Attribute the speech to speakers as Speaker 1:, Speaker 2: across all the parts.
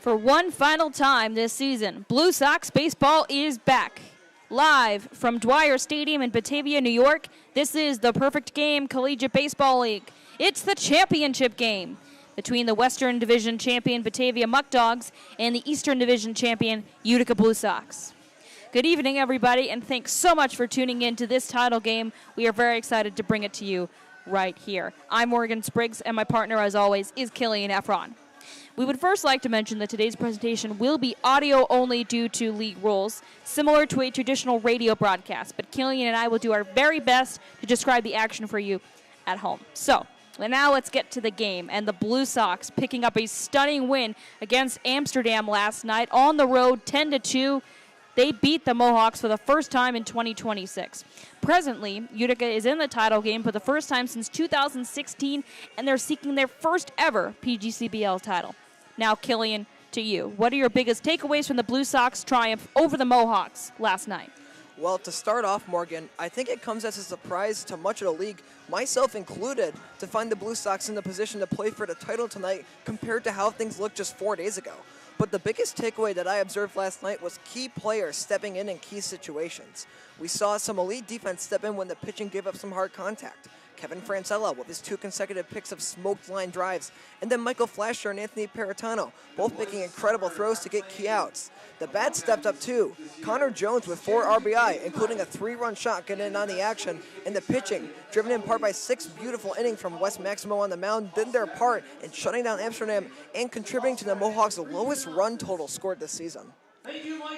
Speaker 1: For one final time this season, Blue Sox baseball is back. Live from Dwyer Stadium in Batavia, New York, this is the Perfect Game Collegiate Baseball League. It's the championship game between the Western Division champion Batavia Muckdogs and the Eastern Division champion Utica Blue Sox. Good evening, everybody, and thanks so much for tuning in to this title game. We are very excited to bring it to you right here. I'm Morgan Spriggs, and my partner, as always, is Killian Efron. We would first like to mention that today's presentation will be audio only due to league rules, similar to a traditional radio broadcast, but Killian and I will do our very best to describe the action for you at home. So, now let's get to the game, and the Blue Sox picking up a stunning win against Amsterdam last night on the road, 10-2. They beat the Mohawks for the first time in 2026. Presently, Utica is in the title game for the first time since 2016, and they're seeking their first ever PGCBL title. Now, Killian, to you. What are your biggest takeaways from the Blue Sox triumph over the Mohawks last night?
Speaker 2: Well, to start off, Morgan, I think it comes as a surprise to much of the league, myself included, to find the Blue Sox in the position to play for the title tonight compared to how things looked just 4 days ago. But the biggest takeaway that I observed last night was key players stepping in key situations. We saw some elite defense step in when the pitching gave up some hard contact. Kevin Francella with his 2 consecutive picks of smoked line drives, and then Michael Flasher and Anthony Peritano, both making incredible throws to get key outs. The bats stepped up too. Connor Jones with 4 RBI, including a 3-run shot getting in on the action, and the pitching, driven in part by 6 beautiful innings from Wes Maximo on the mound, did their part in shutting down Amsterdam and contributing to the Mohawks' lowest run total scored this season.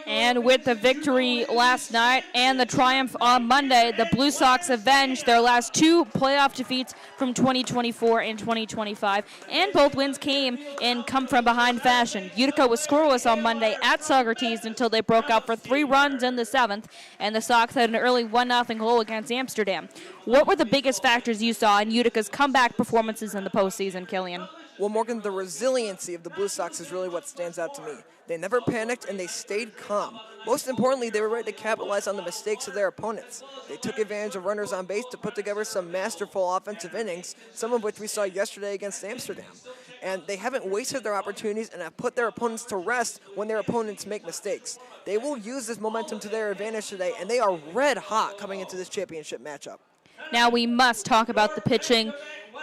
Speaker 1: And with the victory last night and the triumph on Monday, the Blue Sox avenged their last 2 playoff defeats from 2024 and 2025. And both wins came in come-from-behind fashion. Utica was scoreless on Monday at Socrates until they broke out for 3 runs in the 7th, and the Sox had an early 1-0 goal against Amsterdam. What were the biggest factors you saw in Utica's comeback performances in the postseason, Killian?
Speaker 2: Well, Morgan, the resiliency of the Blue Sox is really what stands out to me. They never panicked, and they stayed calm. Most importantly, they were ready to capitalize on the mistakes of their opponents. They took advantage of runners on base to put together some masterful offensive innings, some of which we saw yesterday against Amsterdam. And they haven't wasted their opportunities and have put their opponents to rest when their opponents make mistakes. They will use this momentum to their advantage today, and they are red hot coming into this championship matchup.
Speaker 1: Now we must talk about the pitching.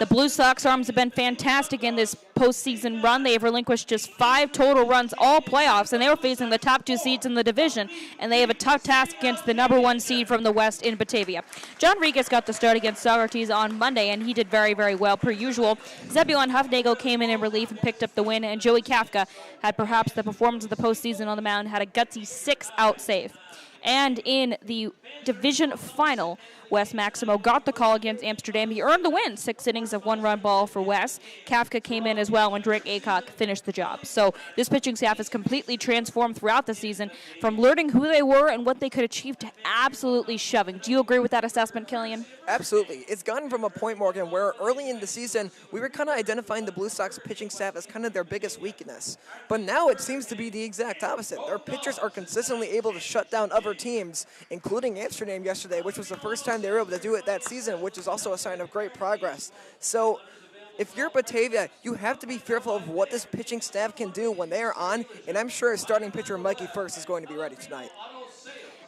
Speaker 1: The Blue Sox arms have been fantastic in this postseason run. They have relinquished just 5 total runs all playoffs, and they were facing the top 2 seeds in the division, and they have a tough task against the number 1 seed from the West in Batavia. John Regas got the start against Socrates on Monday, and he did very, very well per usual. Zebulon Huffnagel came in relief and picked up the win, and Joey Kafka had perhaps the performance of the postseason on the mound, had a gutsy 6-out save. And in the division final, Wes Maximo got the call against Amsterdam. He earned the win, 6 innings of 1-run ball for Wes. Kafka came in as well when Drake Aycock finished the job. So this pitching staff has completely transformed throughout the season from learning who they were and what they could achieve to absolutely shoving. Do you agree with that assessment, Killian?
Speaker 2: Absolutely. It's gotten from a point, Morgan, where early in the season, we were kind of identifying the Blue Sox pitching staff as kind of their biggest weakness. But now it seems to be the exact opposite. Their pitchers are consistently able to shut down other teams, including Amsterdam yesterday, which was the first time they were able to do it that season, which is also a sign of great progress. So if you're Batavia, you have to be fearful of what this pitching staff can do when they are on, and I'm sure starting pitcher Mikey First is going to be ready tonight.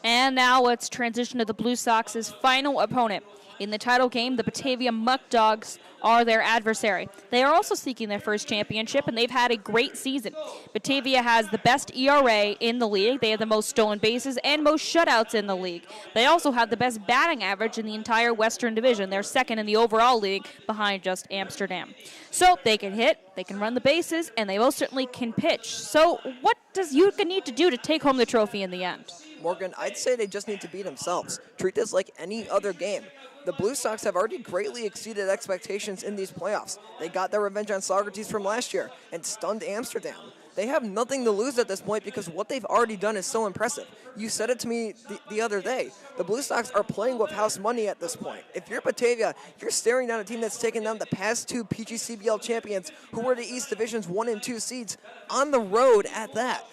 Speaker 1: And now let's transition to the Blue Sox's final opponent. In the title game, the Batavia Muckdogs are their adversary. They are also seeking their first championship, and they've had a great season. Batavia has the best ERA in the league. They have the most stolen bases and most shutouts in the league. They also have the best batting average in the entire Western Division. They're second in the overall league behind just Amsterdam. So they can hit, they can run the bases, and they most certainly can pitch. So what does Utica need to do to take home the trophy in the end?
Speaker 2: Morgan, I'd say they just need to beat themselves. Treat this like any other game. The Blue Sox have already greatly exceeded expectations in these playoffs. They got their revenge on Socrates from last year and stunned Amsterdam. They have nothing to lose at this point because what they've already done is so impressive. You said it to me the other day. The Blue Sox are playing with house money at this point. If you're Batavia, you're staring down a team that's taken down the past 2 PGCBL champions who were the East Division's 1 and 2 seeds on the road at that.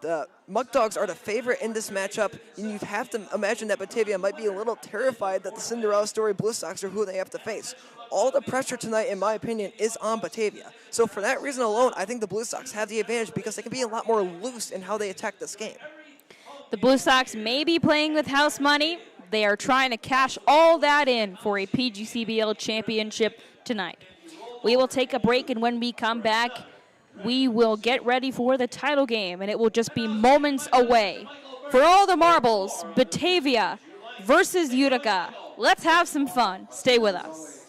Speaker 2: The Muckdogs are the favorite in this matchup, and you'd have to imagine that Batavia might be a little terrified that the Cinderella story Blue Sox are who they have to face. All the pressure tonight, in my opinion, is on Batavia. So for that reason alone, I think the Blue Sox have the advantage because they can be a lot more loose in how they attack this game.
Speaker 1: The Blue Sox may be playing with house money. They are trying to cash all that in for a PGCBL championship tonight. We will take a break, and when we come back, we will get ready for the title game, and it will just be moments away. For all the marbles, Batavia versus Utica. Let's have some fun. Stay with us.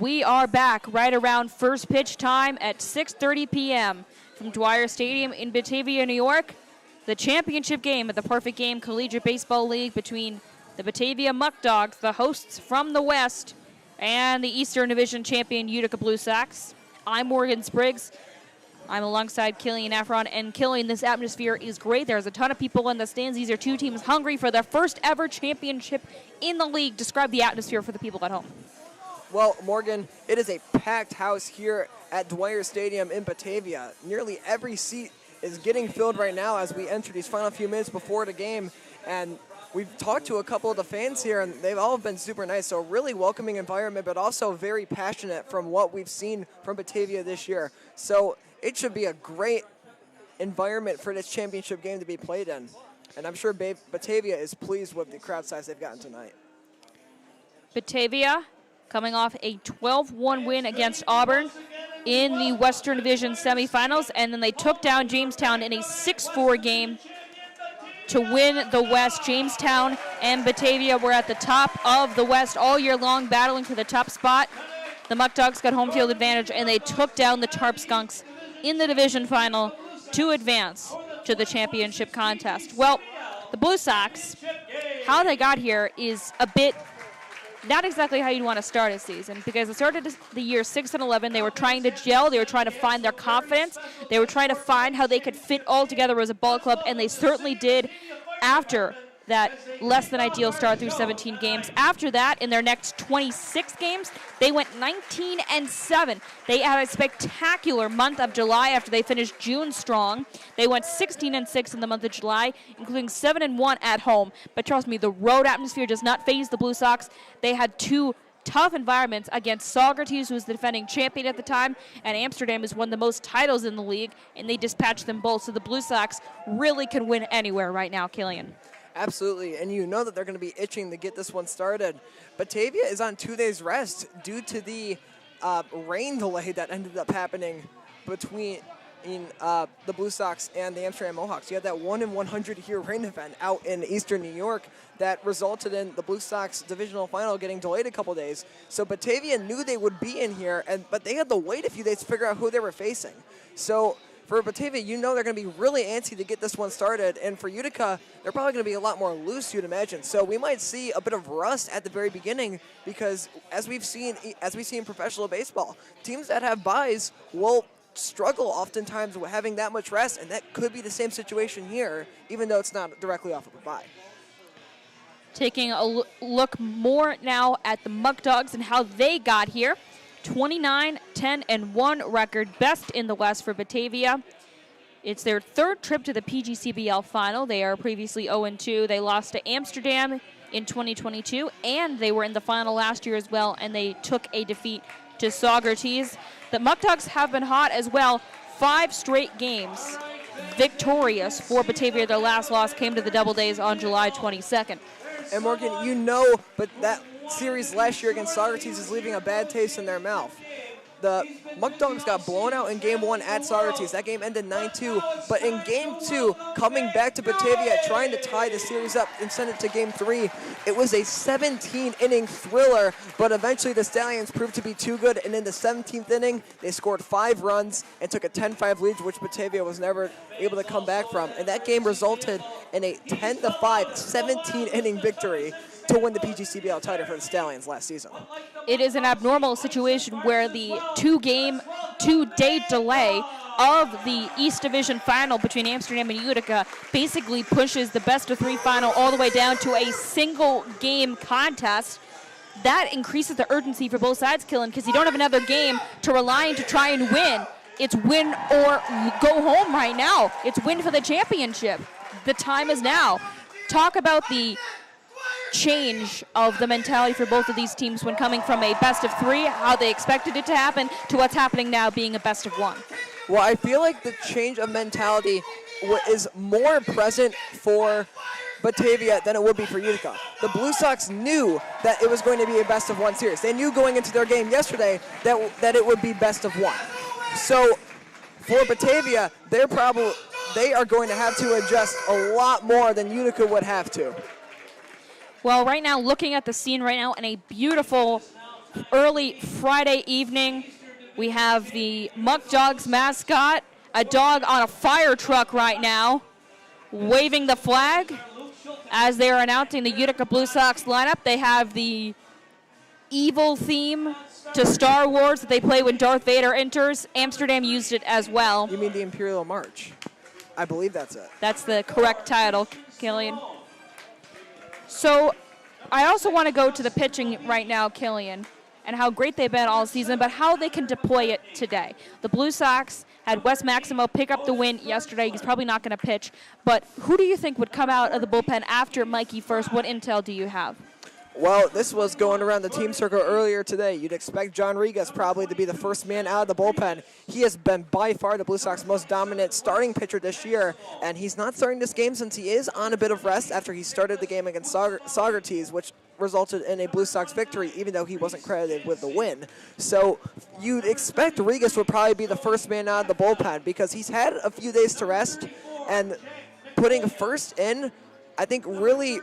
Speaker 1: We are back right around first pitch time at 6:30 p.m. from Dwyer Stadium in Batavia, New York. The championship game of the Perfect Game Collegiate Baseball League between the Batavia Muckdogs, the hosts from the West, and the Eastern Division champion Utica Blue Sox. I'm Morgan Spriggs. I'm alongside Killian Efron, and Killian, this atmosphere is great. There's a ton of people in the stands. These are two teams hungry for their first ever championship in the league. Describe the atmosphere for the people at home.
Speaker 2: Well, Morgan, it is a packed house here at Dwyer Stadium in Batavia. Nearly every seat is getting filled right now as we enter these final few minutes before the game. And we've talked to a couple of the fans here, and they've all been super nice. So really welcoming environment, but also very passionate from what we've seen from Batavia this year. So it should be a great environment for this championship game to be played in. And I'm sure Batavia is pleased with the crowd size they've gotten tonight.
Speaker 1: Batavia coming off a 12-1 win against Auburn in the Western Division semifinals, and then they took down Jamestown in a 6-4 game to win the West. Jamestown and Batavia were at the top of the West all year long, battling for the top spot. The Muckdogs got home field advantage, and they took down the Tarp Skunks in the division final to advance to the championship contest. Well, the Blue Sox, how they got here is a bit not exactly how you'd want to start a season, because they started the year 6-11. They were trying to gel. They were trying to find their confidence. They were trying to find how they could fit all together as a ball club, and they certainly did after that less than ideal start through 17 games. After that, in their next 26 games, they went 19-7. They had a spectacular month of July after they finished June strong. They went 16-6 in the month of July, including 7-1 at home. But trust me, the road atmosphere does not faze the Blue Sox. They had two tough environments against Socrates, who was the defending champion at the time, and Amsterdam has won the most titles in the league, and they dispatched them both. So the Blue Sox really can win anywhere right now, Killian.
Speaker 2: Absolutely, and you know that they're going to be itching to get this one started. Batavia is on 2 days rest due to the rain delay that ended up happening between the Blue Sox and the Amsterdam Mohawks. You had that 1-in-100-year rain event out in eastern New York that resulted in the Blue Sox divisional final getting delayed a couple days. So Batavia knew they would be in here, but they had to wait a few days to figure out who they were facing. So for Batavia, you know they're going to be really antsy to get this one started. And for Utica, they're probably going to be a lot more loose, you'd imagine. So we might see a bit of rust at the very beginning because, as we see in professional baseball, teams that have byes will struggle oftentimes with having that much rest, and that could be the same situation here, even though it's not directly off of a bye.
Speaker 1: Taking a look more now at the Muckdogs and how they got here. 29-10-1 record, best in the West for Batavia. It's their third trip to the PGCBL final. They are previously 0-2. They lost to Amsterdam in 2022, and they were in the final last year as well, and they took a defeat to Socrates. The Muckdogs have been hot as well. 5 straight games victorious for Batavia. Their last loss came to the Double Days on July 22nd.
Speaker 2: And Morgan, you know, but that series last year against Socrates is leaving a bad taste in their mouth. The Muckdogs got blown out in Game 1 at Socrates. That game ended 9-2. But in Game 2, coming back to Batavia, trying to tie the series up and send it to Game 3, it was a 17-inning thriller, but eventually the Stallions proved to be too good, and in the 17th inning, they scored 5 runs and took a 10-5 lead, which Batavia was never able to come back from. And that game resulted in a 10-5, 17-inning victory to win the PGCBL title for the Stallions last season.
Speaker 1: It is an abnormal situation where the two-day delay of the East Division final between Amsterdam and Utica basically pushes the best-of-3 final all the way down to a single-game contest. That increases the urgency for both sides, Killen, because you don't have another game to rely on to try and win. It's win or go home right now. It's win for the championship. The time is now. Talk about the change of the mentality for both of these teams when coming from a best-of-3, how they expected it to happen, to what's happening now being a best-of-1.
Speaker 2: Well, I feel like the change of mentality is more present for Batavia than it would be for Utica. The Blue Sox knew that it was going to be a best-of-1 series. They knew going into their game yesterday that it would be best-of-1. So for Batavia, they are going to have to adjust a lot more than Utica would have to.
Speaker 1: Well, right now, looking at the scene right now, and a beautiful early Friday evening. We have the Muckdogs mascot, a dog on a fire truck right now, waving the flag. As they are announcing the Utica Blue Sox lineup, they have the evil theme to Star Wars that they play when Darth Vader enters. Amsterdam used it as well.
Speaker 2: You mean the Imperial March? I believe that's it.
Speaker 1: That's the correct title, Killian. So I also want to go to the pitching right now, Killian, and how great they've been all season, but how they can deploy it today. The Blue Sox had Wes Maximo pick up the win yesterday. He's probably not going to pitch, but who do you think would come out of the bullpen after Mikey first? What intel do you have?
Speaker 2: Well, this was going around the team circle earlier today. You'd expect John Regas probably to be the first man out of the bullpen. He has been by far the Blue Sox most dominant starting pitcher this year, and he's not starting this game since he is on a bit of rest after he started the game against Socrates, which resulted in a Blue Sox victory, even though he wasn't credited with the win. So you'd expect Regas would probably be the first man out of the bullpen because he's had a few days to rest, and putting first in, I think, really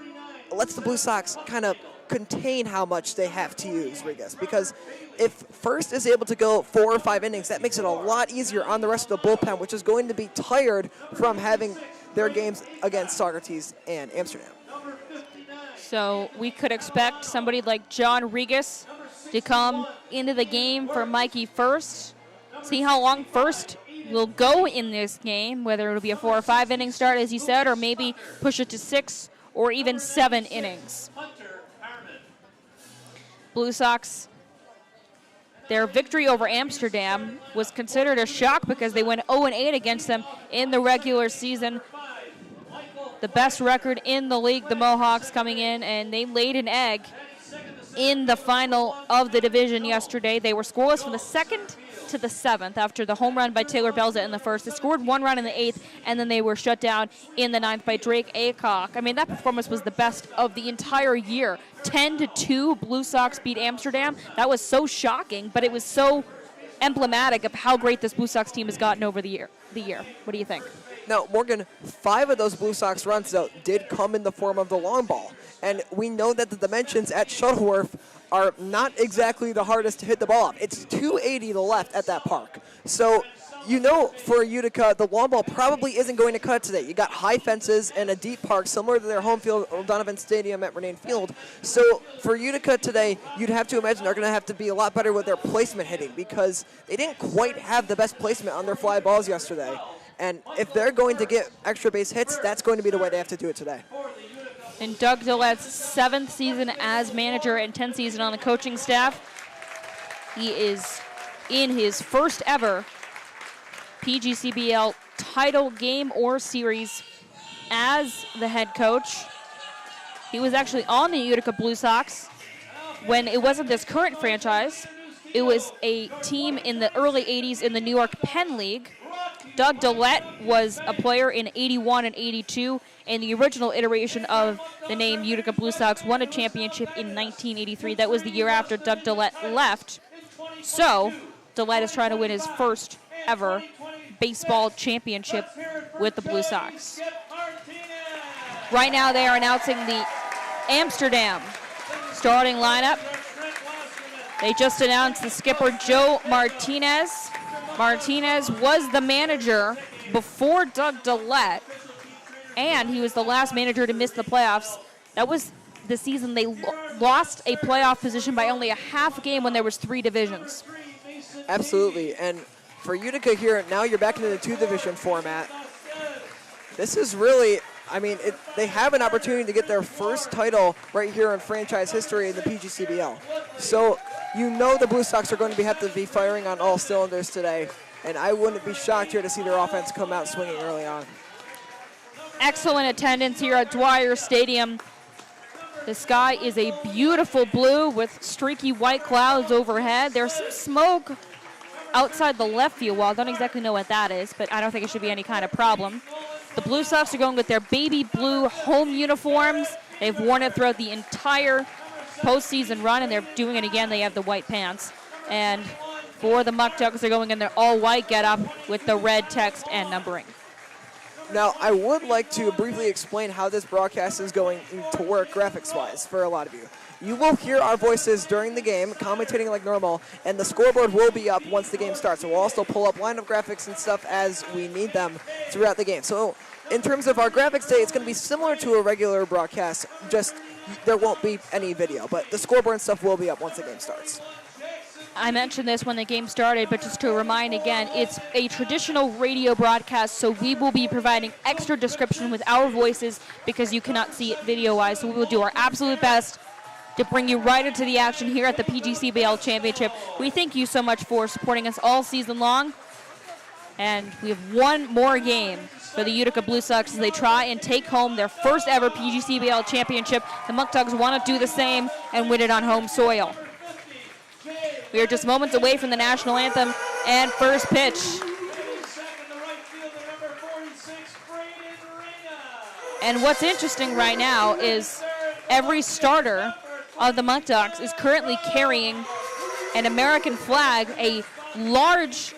Speaker 2: lets the Blue Sox kind of contain how much they have to use Regas, because if first is able to go 4 or 5 innings, that makes it a lot easier on the rest of the bullpen, which is going to be tired from having their games against Socrates and Amsterdam.
Speaker 1: So we could expect somebody like John Regas to come into the game for Mikey first, see how long first will go in this game, whether it'll be a 4 or 5 inning start, as you said, or maybe push it to 6 or even 7 innings. Blue Sox, their victory over Amsterdam was considered a shock because they went 0-8 against them in the regular season. The best record in the league, the Mohawks coming in, and they laid an egg in the final of the division yesterday. They were scoreless from the 2nd to the 7th after the home run by Taylor Belza in the 1st. They scored 1 run in the 8th, and then they were shut down in the 9th by Drake Aycock. I mean, that performance was the best of the entire year. 10-2, Blue Sox beat Amsterdam. That was so shocking, but it was so emblematic of how great this Blue Sox team has gotten over the year. What do you think?
Speaker 2: Now, Morgan, 5 of those Blue Sox runs, though, did come in the form of the long ball. And we know that the dimensions at Shuttleworth are not exactly the hardest to hit the ball off. It's 280 to the left at that park. So, you know, for Utica, the long ball probably isn't going to cut it today. You got high fences and a deep park, similar to their home field, O'Donovan Stadium at Renane Field. So, for Utica today, you'd have to imagine they're going to have to be a lot better with their placement hitting because they didn't quite have the best placement on their fly balls yesterday. And if they're going to get extra base hits, that's going to be the way they have to do it today.
Speaker 1: In Doug Dillette's 7th season as manager and 10th season on the coaching staff, he is in his first ever PGCBL title game or series as the head coach. He was actually on the Utica Blue Sox when it wasn't this current franchise. It was a team in the early 80s in the New York Penn League. Doug Dillette was a player in 81 and 82, and the original iteration of the name Utica Blue Sox won a championship in 1983. That was the year after Doug Dillette left. So, Dillette is trying to win his first ever baseball championship with the Blue Sox. Right now they are announcing the Amsterdam starting lineup. They just announced the skipper, Joe Martinez. Martinez was the manager before Doug Dillette, and he was the last manager to miss the playoffs. That was the season they lost a playoff position by only a half game when there was 3 divisions.
Speaker 2: Absolutely, and for Utica here, now you're back into the 2-division format. This is really, I mean, they have an opportunity to get their first title right here in franchise history in the PGCBL. So you know the Blue Sox are going to have to be firing on all cylinders today, and I wouldn't be shocked here to see their offense come out swinging early on.
Speaker 1: Excellent attendance here at Dwyer Stadium. The sky is a beautiful blue with streaky white clouds overhead. There's some smoke outside the left field wall. I don't exactly know what that is, but I don't think it should be any kind of problem. The Blue Sox are going with their baby blue home uniforms. They've worn it throughout the entire postseason run, and they're doing it again. They have the white pants. And for the Muckdogs, they're going in their all-white getup with the red text and numbering.
Speaker 2: Now, I would like to briefly explain how this broadcast is going to work graphics-wise for a lot of you. you will hear our voices during the game, commentating like normal, and the scoreboard will be up once the game starts. And we'll also pull up lineup graphics and stuff as we need them throughout the game. So in terms of our graphics day, it's going to be similar to a regular broadcast, just there won't be any video. But the scoreboard and stuff will be up once the game starts.
Speaker 1: I mentioned this when the game started, but just to remind again, it's a traditional radio broadcast, so we will be providing extra description with our voices because you cannot see it video-wise. So we will do our absolute best to bring you right into the action here at the PGCBL Championship. We thank you so much for supporting us all season long. And we have one more game for the Utica Blue Sox as they try and take home their first ever PGCBL Championship. The Muckdogs want to do the same and win it on home soil. We are just moments away from the national anthem and first pitch. And what's interesting right now is every starter of the Muckdogs is currently carrying an American flag, a large,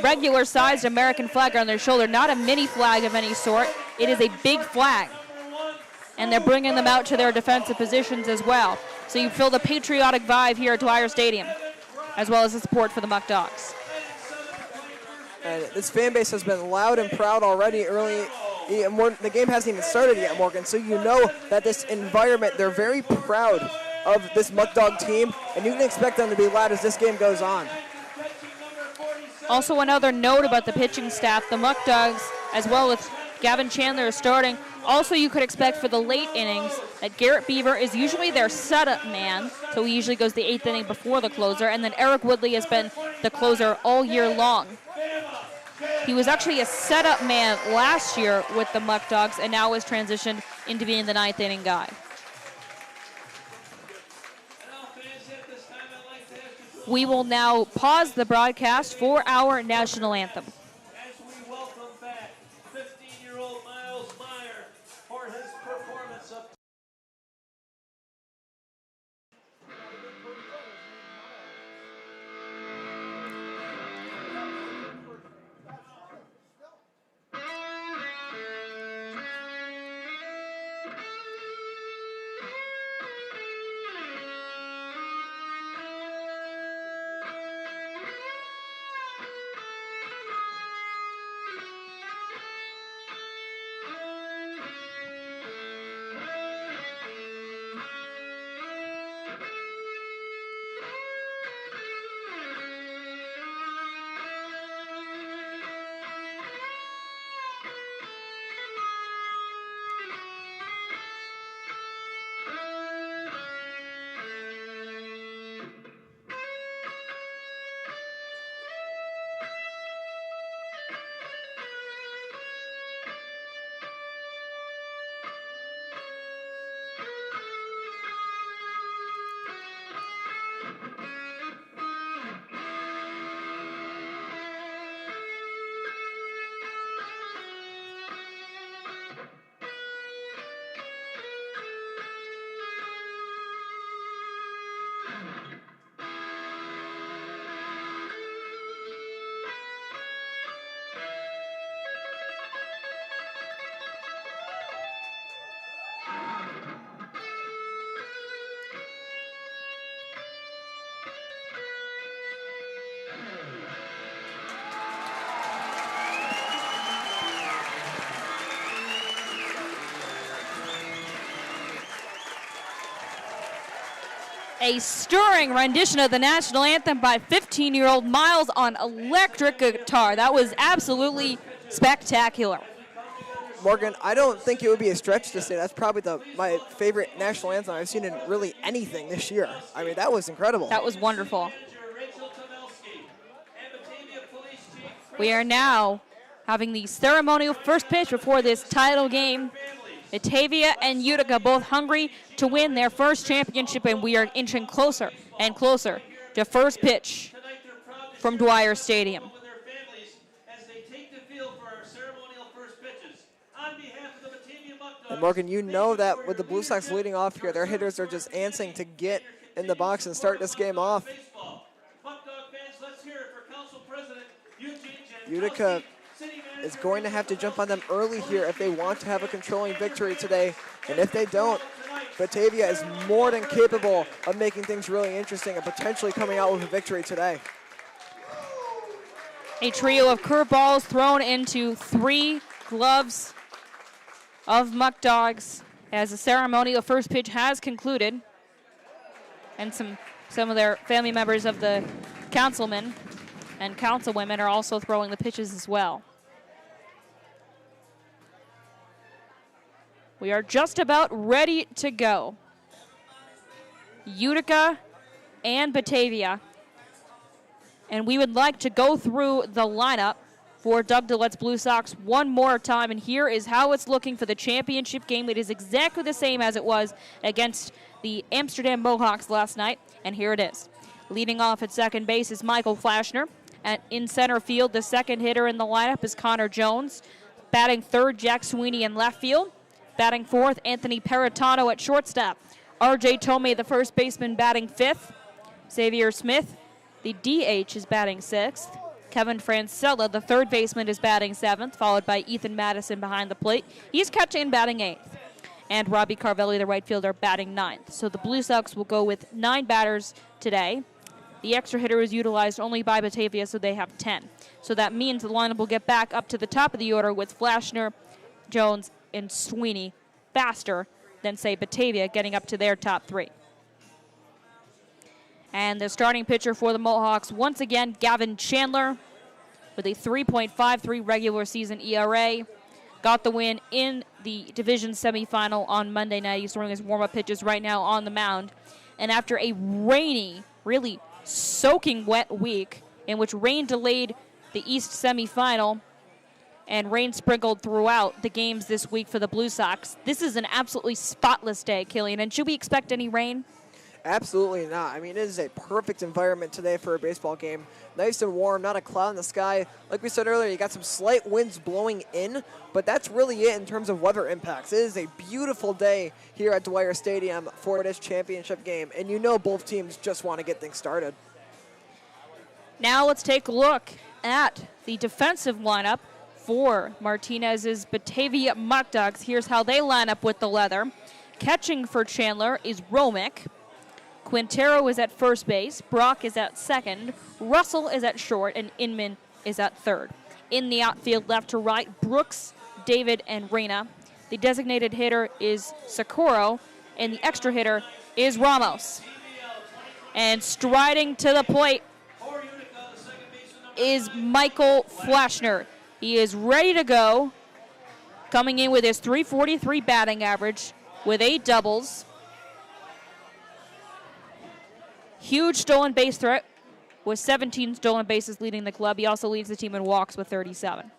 Speaker 1: regular-sized American flag on their shoulder, not a mini flag of any sort. It is a big flag. And they're bringing them out to their defensive positions as well. So you feel the patriotic vibe here at Dwyer Stadium, as well as the support for the Muckdogs.
Speaker 2: And this fan base has been loud and proud already early. The game hasn't even started yet, Morgan, so you know that this environment, they're very proud of this Muckdog team, and you can expect them to be loud as this game goes on.
Speaker 1: Also, another note about the pitching staff, the Muckdogs, as well as Gavin Chandler is starting. Also, you could expect for the late innings that Garrett Beaver is usually their setup man, so he usually goes the 8th inning before the closer, and then Eric Woodley has been the closer all year long. He was actually a setup man last year with the Muckdogs and now has transitioned into being the 9th inning guy. We will now pause the broadcast for our national anthem.
Speaker 3: As we welcome back 15-year-old Miles Meyer for his performance up.
Speaker 1: A stirring rendition of the national anthem by 15-year-old Miles on electric guitar. That was absolutely spectacular.
Speaker 2: Morgan, I don't think it would be a stretch to say that's probably my favorite national anthem I've seen in really anything this year. I mean, that was incredible.
Speaker 1: That was wonderful. We are now having the ceremonial first pitch before this title game. Batavia and Utica both hungry to win their first championship, and we are inching closer and closer to first pitch from Dwyer Stadium.
Speaker 2: And Morgan, you know that with the Blue Sox leading off here, their hitters are just antsing to get in the box and start this game off. Utica is going to have to jump on them early here if they want to have a controlling victory today. And if they don't, Batavia is more than capable of making things really interesting and potentially coming out with a victory today.
Speaker 1: A trio of curveballs thrown into 3 gloves of Muckdogs as the ceremonial first pitch has concluded. And some of their family members of the councilmen and councilwomen are also throwing the pitches as well. We are just about ready to go. Utica and Batavia. And we would like to go through the lineup for Doug DeLette's Blue Sox one more time. And here is how it's looking for the championship game. It is exactly the same as it was against the Amsterdam Mohawks last night. And here it is. Leading off at second base is Michael Flashner. In center field, the second hitter in the lineup is Connor Jones. Batting third, Jack Sweeney in left field. Batting fourth, Anthony Peritano at shortstop. R.J. Tomei, the first baseman, batting fifth. Xavier Smith, the DH, is batting sixth. Kevin Francella, the third baseman, is batting seventh, followed by Ethan Madison behind the plate. He's catching, batting eighth. And Robbie Carvelli, the right fielder, batting ninth. So the Blue Sox will go with 9 batters today. The extra hitter is utilized only by Batavia, so they have 10. So that means the lineup will get back up to the top of the order with Flashner, Jones, and Sweeney faster than, say, Batavia getting up to their top 3. And the starting pitcher for the Mohawks, once again, Gavin Chandler with a 3.53 regular season ERA. Got the win in the division semifinal on Monday night. He's throwing his warm-up pitches right now on the mound. And after a rainy, really soaking wet week in which rain delayed the East semifinal and rain sprinkled throughout the games this week for the Blue Sox, this is an absolutely spotless day, Killian. And should we expect any rain?
Speaker 2: Absolutely not. I mean, it is a perfect environment today for a baseball game. Nice and warm, not a cloud in the sky. Like we said earlier, you got some slight winds blowing in, but that's really it in terms of weather impacts. It is a beautiful day here at Dwyer Stadium for this championship game, and you know both teams just want to get things started.
Speaker 1: Now let's take a look at the defensive lineup for Martinez's Batavia Muckdogs. Here's how they line up with the leather. Catching for Chandler is Romick. Quintero is at first base, Brock is at second, Russell is at short, and Inman is at third. In the outfield, left to right, Brooks, David, and Reyna. The designated hitter is Socorro, and the extra hitter is Ramos. And striding to the plate is Michael Flashner. He is ready to go, coming in with his .343 batting average with 8 doubles. Huge stolen base threat with 17 stolen bases leading the club. He also leads the team in walks with 37.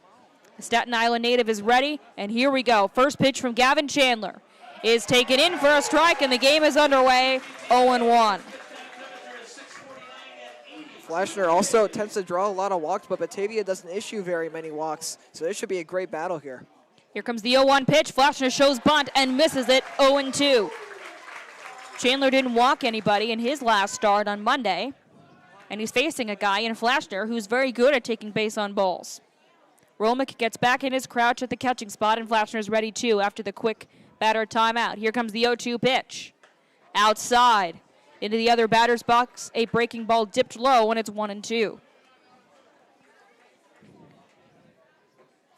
Speaker 1: The Staten Island native is ready, and here we go. First pitch from Gavin Chandler is taken in for a strike, and the game is underway, 0-1.
Speaker 2: Flashner also tends to draw a lot of walks, but Batavia doesn't issue very many walks, so this should be a great battle here.
Speaker 1: Here comes the 0-1 pitch. Flashner shows bunt and misses it, 0-2. Chandler didn't walk anybody in his last start on Monday, and he's facing a guy in Flashner who's very good at taking base on balls. Romick gets back in his crouch at the catching spot, and Flashner's ready too after the quick batter timeout. Here comes the 0-2 pitch. Outside. Into the other batter's box, a breaking ball dipped low, and it's 1-2.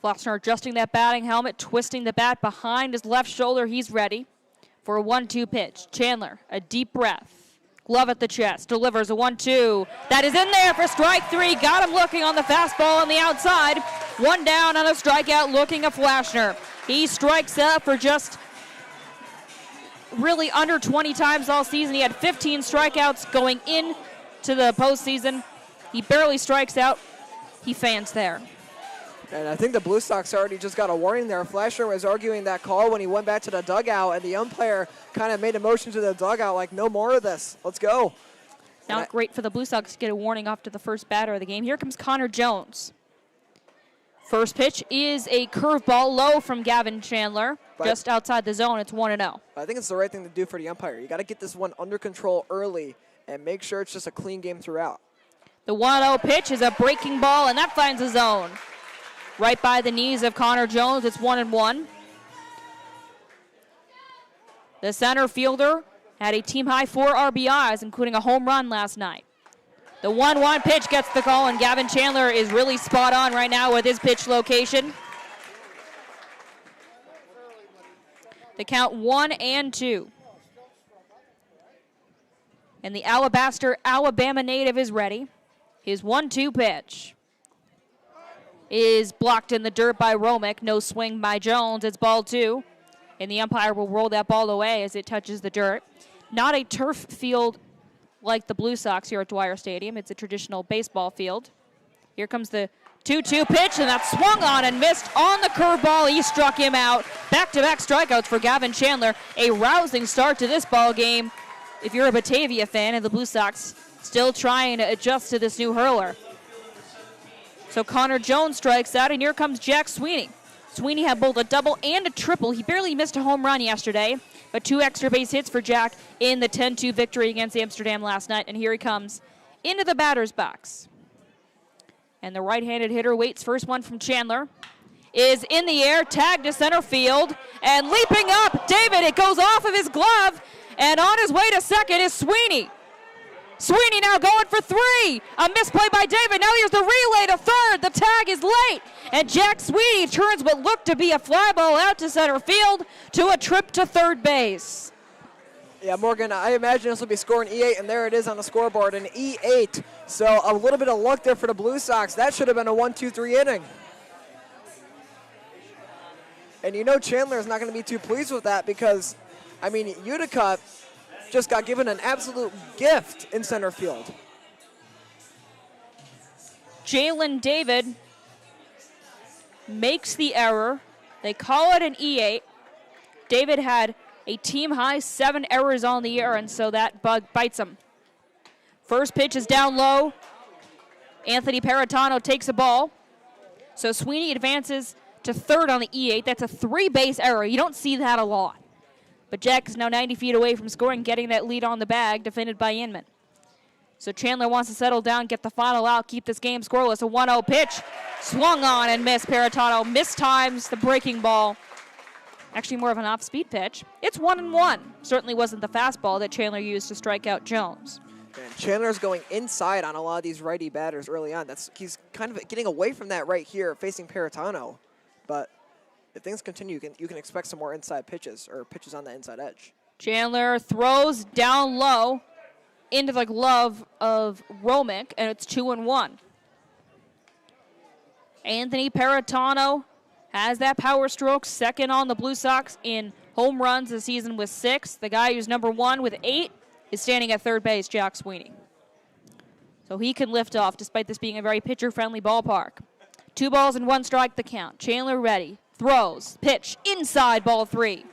Speaker 1: Flashner adjusting that batting helmet, twisting the bat behind his left shoulder. He's ready for a 1-2 pitch. Chandler, a deep breath. Glove at the chest, delivers a 1-2. That is in there for strike 3. Got him looking on the fastball on the outside. 1 down on a strikeout looking at Flashner. He strikes out for just really under 20 times all season. He had 15 strikeouts going into the postseason. He barely strikes out. He fans there.
Speaker 2: And I think the Blue Sox already just got a warning there. Flashner was arguing that call when he went back to the dugout, and the umpire kind of made a motion to the dugout like, no more of this. Let's go.
Speaker 1: Not great for the Blue Sox to get a warning off to the first batter of the game. Here comes Connor Jones. First pitch is a curveball low from Gavin Chandler, just outside the zone. It's 1-0.
Speaker 2: I think it's the right thing to do for the umpire. You got to get this one under control early and make sure it's just a clean game throughout.
Speaker 1: The 1-0 pitch is a breaking ball, and that finds the zone. Right by the knees of Connor Jones, it's 1-1. The center fielder had a team-high 4 RBIs, including a home run last night. The 1-1 pitch gets the call, and Gavin Chandler is really spot on right now with his pitch location. The count 1-2. And the Alabaster Alabama native is ready. His 1-2 pitch is blocked in the dirt by Romick. No swing by Jones. It's ball 2. And the umpire will roll that ball away as it touches the dirt. Not a turf field like the Blue Sox here at Dwyer Stadium. It's a traditional baseball field. Here comes the 2-2 pitch, and that swung on and missed on the curveball. He struck him out. Back-to-back strikeouts for Gavin Chandler. A rousing start to this ball game. If you're a Batavia fan and the Blue Sox still trying to adjust to this new hurler. So Connor Jones strikes out, and here comes Jack Sweeney. Sweeney had both a double and a triple. He barely missed a home run yesterday, but 2 extra base hits for Jack in the 10-2 victory against Amsterdam last night. And here he comes into the batter's box. And the right-handed hitter waits. First one from Chandler is in the air, tagged to center field, and leaping up, David, it goes off of his glove, and on his way to second is Sweeney. Sweeney now going for 3. A misplay by David. Now here's the relay to third. The tag is late. And Jack Sweeney turns what looked to be a fly ball out to center field to a trip to third base.
Speaker 2: Yeah, Morgan, I imagine this will be scoring E8, and there it is on the scoreboard, an E8. So a little bit of luck there for the Blue Sox. That should have been a 1-2-3 inning. And you know Chandler is not going to be too pleased with that because, I mean, Utica just got given an absolute gift in center field.
Speaker 1: Jalen David makes the error. They call it an E8. David had a team-high 7 errors on the year, and so that bug bites him. First pitch is down low. Anthony Paratano takes a ball. So Sweeney advances to third on the E8. That's a 3-base error. You don't see that a lot. But Jack is now 90 feet away from scoring, getting that lead on the bag, defended by Inman. So Chandler wants to settle down, get the final out, keep this game scoreless. A 1-0 pitch, swung on and missed. Paratano mistimes the breaking ball. Actually more of an off-speed pitch. It's 1-1. Certainly wasn't the fastball that Chandler used to strike out Jones.
Speaker 2: And Chandler's going inside on a lot of these righty batters early on. He's kind of getting away from that right here, facing Paratano. But if things continue, you can expect some more inside pitches or pitches on the inside edge.
Speaker 1: Chandler throws down low into the glove of Romick, and it's 2-1. Anthony Paratano has that power stroke, second on the Blue Sox in home runs this season with 6. The guy who's number 1 with 8 is standing at third base, Jack Sweeney. So he can lift off despite this being a very pitcher-friendly ballpark. 2 balls and 1 strike the count. Chandler ready. Throws. Pitch. Inside, ball 3.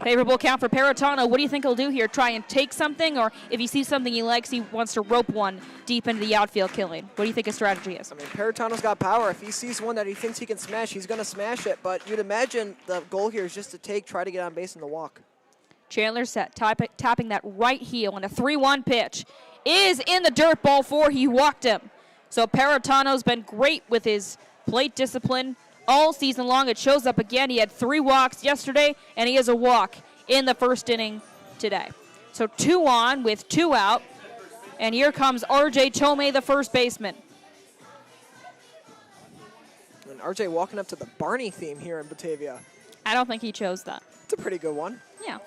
Speaker 1: Favorable count for Paratano. What do you think he'll do here? Try and take something? Or if he sees something he likes, he wants to rope one deep into the outfield killing? What do you think his strategy is?
Speaker 2: I mean, Paratano's got power. If he sees one that he thinks he can smash, he's going to smash it. But you'd imagine the goal here is just to try to get on base in the walk.
Speaker 1: Chandler set, tapping that right heel, and a 3-1 pitch is in the dirt, ball 4. He walked him. So Paratano's been great with his plate discipline all season long. It shows up again. He had 3 walks yesterday, and he has a walk in the first inning today. So 2 on with 2 out, and here comes R.J. Tomei, the first baseman.
Speaker 2: And R.J. walking up to the Barney theme here in Batavia.
Speaker 1: I don't think he chose that.
Speaker 2: It's a pretty good one.
Speaker 1: Yeah.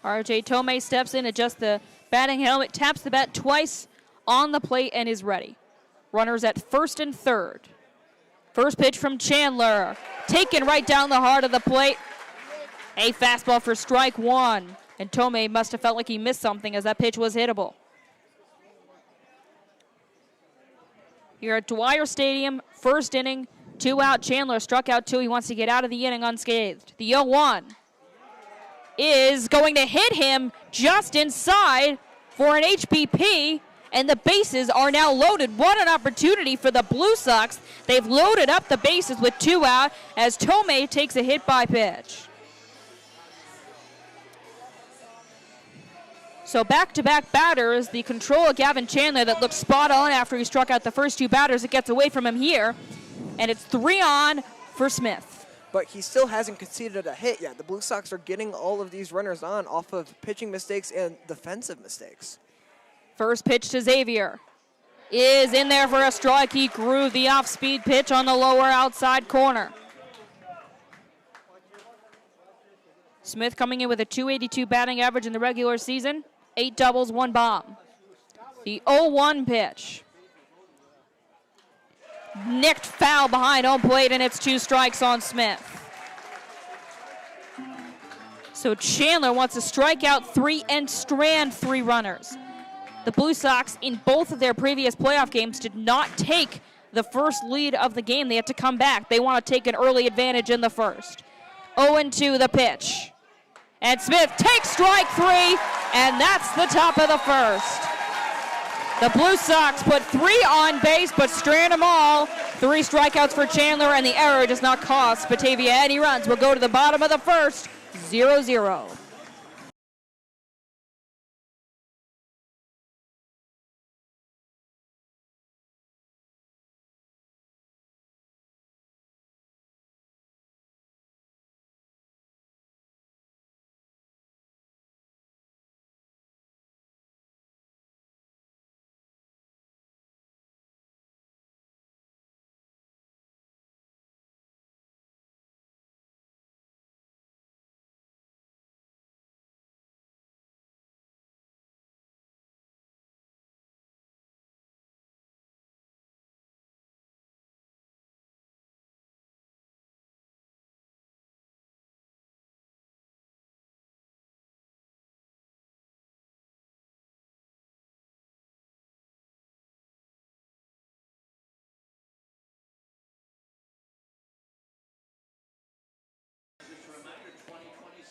Speaker 1: R.J. Tomei steps in, adjusts the batting helmet, taps the bat twice on the plate, and is ready. Runners at first and third. First pitch from Chandler. Taken right down the heart of the plate. A fastball for strike 1. And Tomei must have felt like he missed something as that pitch was hittable. Here at Dwyer Stadium, first inning, 2 out. Chandler struck out 2. He wants to get out of the inning unscathed. The 0-1 is going to hit him just inside for an HBP. And the bases are now loaded. What an opportunity for the Blue Sox. They've loaded up the bases with 2 out as Tomei takes a hit by pitch. So back-to-back batters, the control of Gavin Chandler that looked spot on after he struck out the first 2 batters. It gets away from him here. And it's 3 on, for Smith.
Speaker 2: But he still hasn't conceded a hit yet. The Blue Sox are getting all of these runners on off of pitching mistakes and defensive mistakes.
Speaker 1: First pitch to Xavier is in there for a strike. He grooved the off-speed pitch on the lower outside corner. Smith coming in with a .282 batting average in the regular season, 8 doubles, 1 bomb. The 0-1 pitch. Nicked foul behind home plate, and it's 2 strikes on Smith. So Chandler wants to strike out 3 and strand 3 runners. The Blue Sox, in both of their previous playoff games, did not take the first lead of the game. They had to come back. They want to take an early advantage in the first. 0-2 the pitch. And Smith takes strike 3, and that's the top of the first. The Blue Sox put 3 on base, but strand them all. 3 strikeouts for Chandler, and the error does not cost Batavia any runs. We'll go to the bottom of the first, 0-0.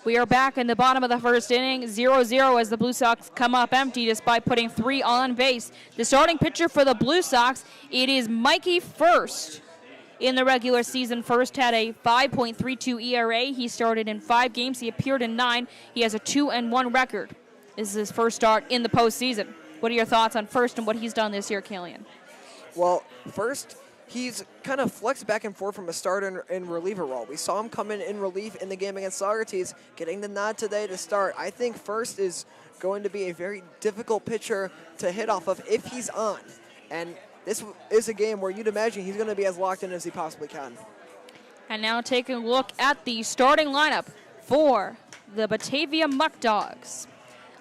Speaker 1: We are back in the bottom of the first inning, 0-0 as the Blue Sox come up empty despite putting 3 on base. The starting pitcher for the Blue Sox, it is Mikey First. In the regular season, First had a 5.32 ERA. He started in 5 games. He appeared in 9. He has a 2-1 record. This is his first start in the postseason. What are your thoughts on First and what he's done this year, Killian?
Speaker 2: Well, First, he's kind of flexed back and forth from a starter and reliever role. We saw him come in relief in the game against Socrates, getting the nod today to start. I think First is going to be a very difficult pitcher to hit off of if he's on. And this is a game where you'd imagine he's going to be as locked in as he possibly can.
Speaker 1: And now taking a look at the starting lineup for the Batavia Muckdogs.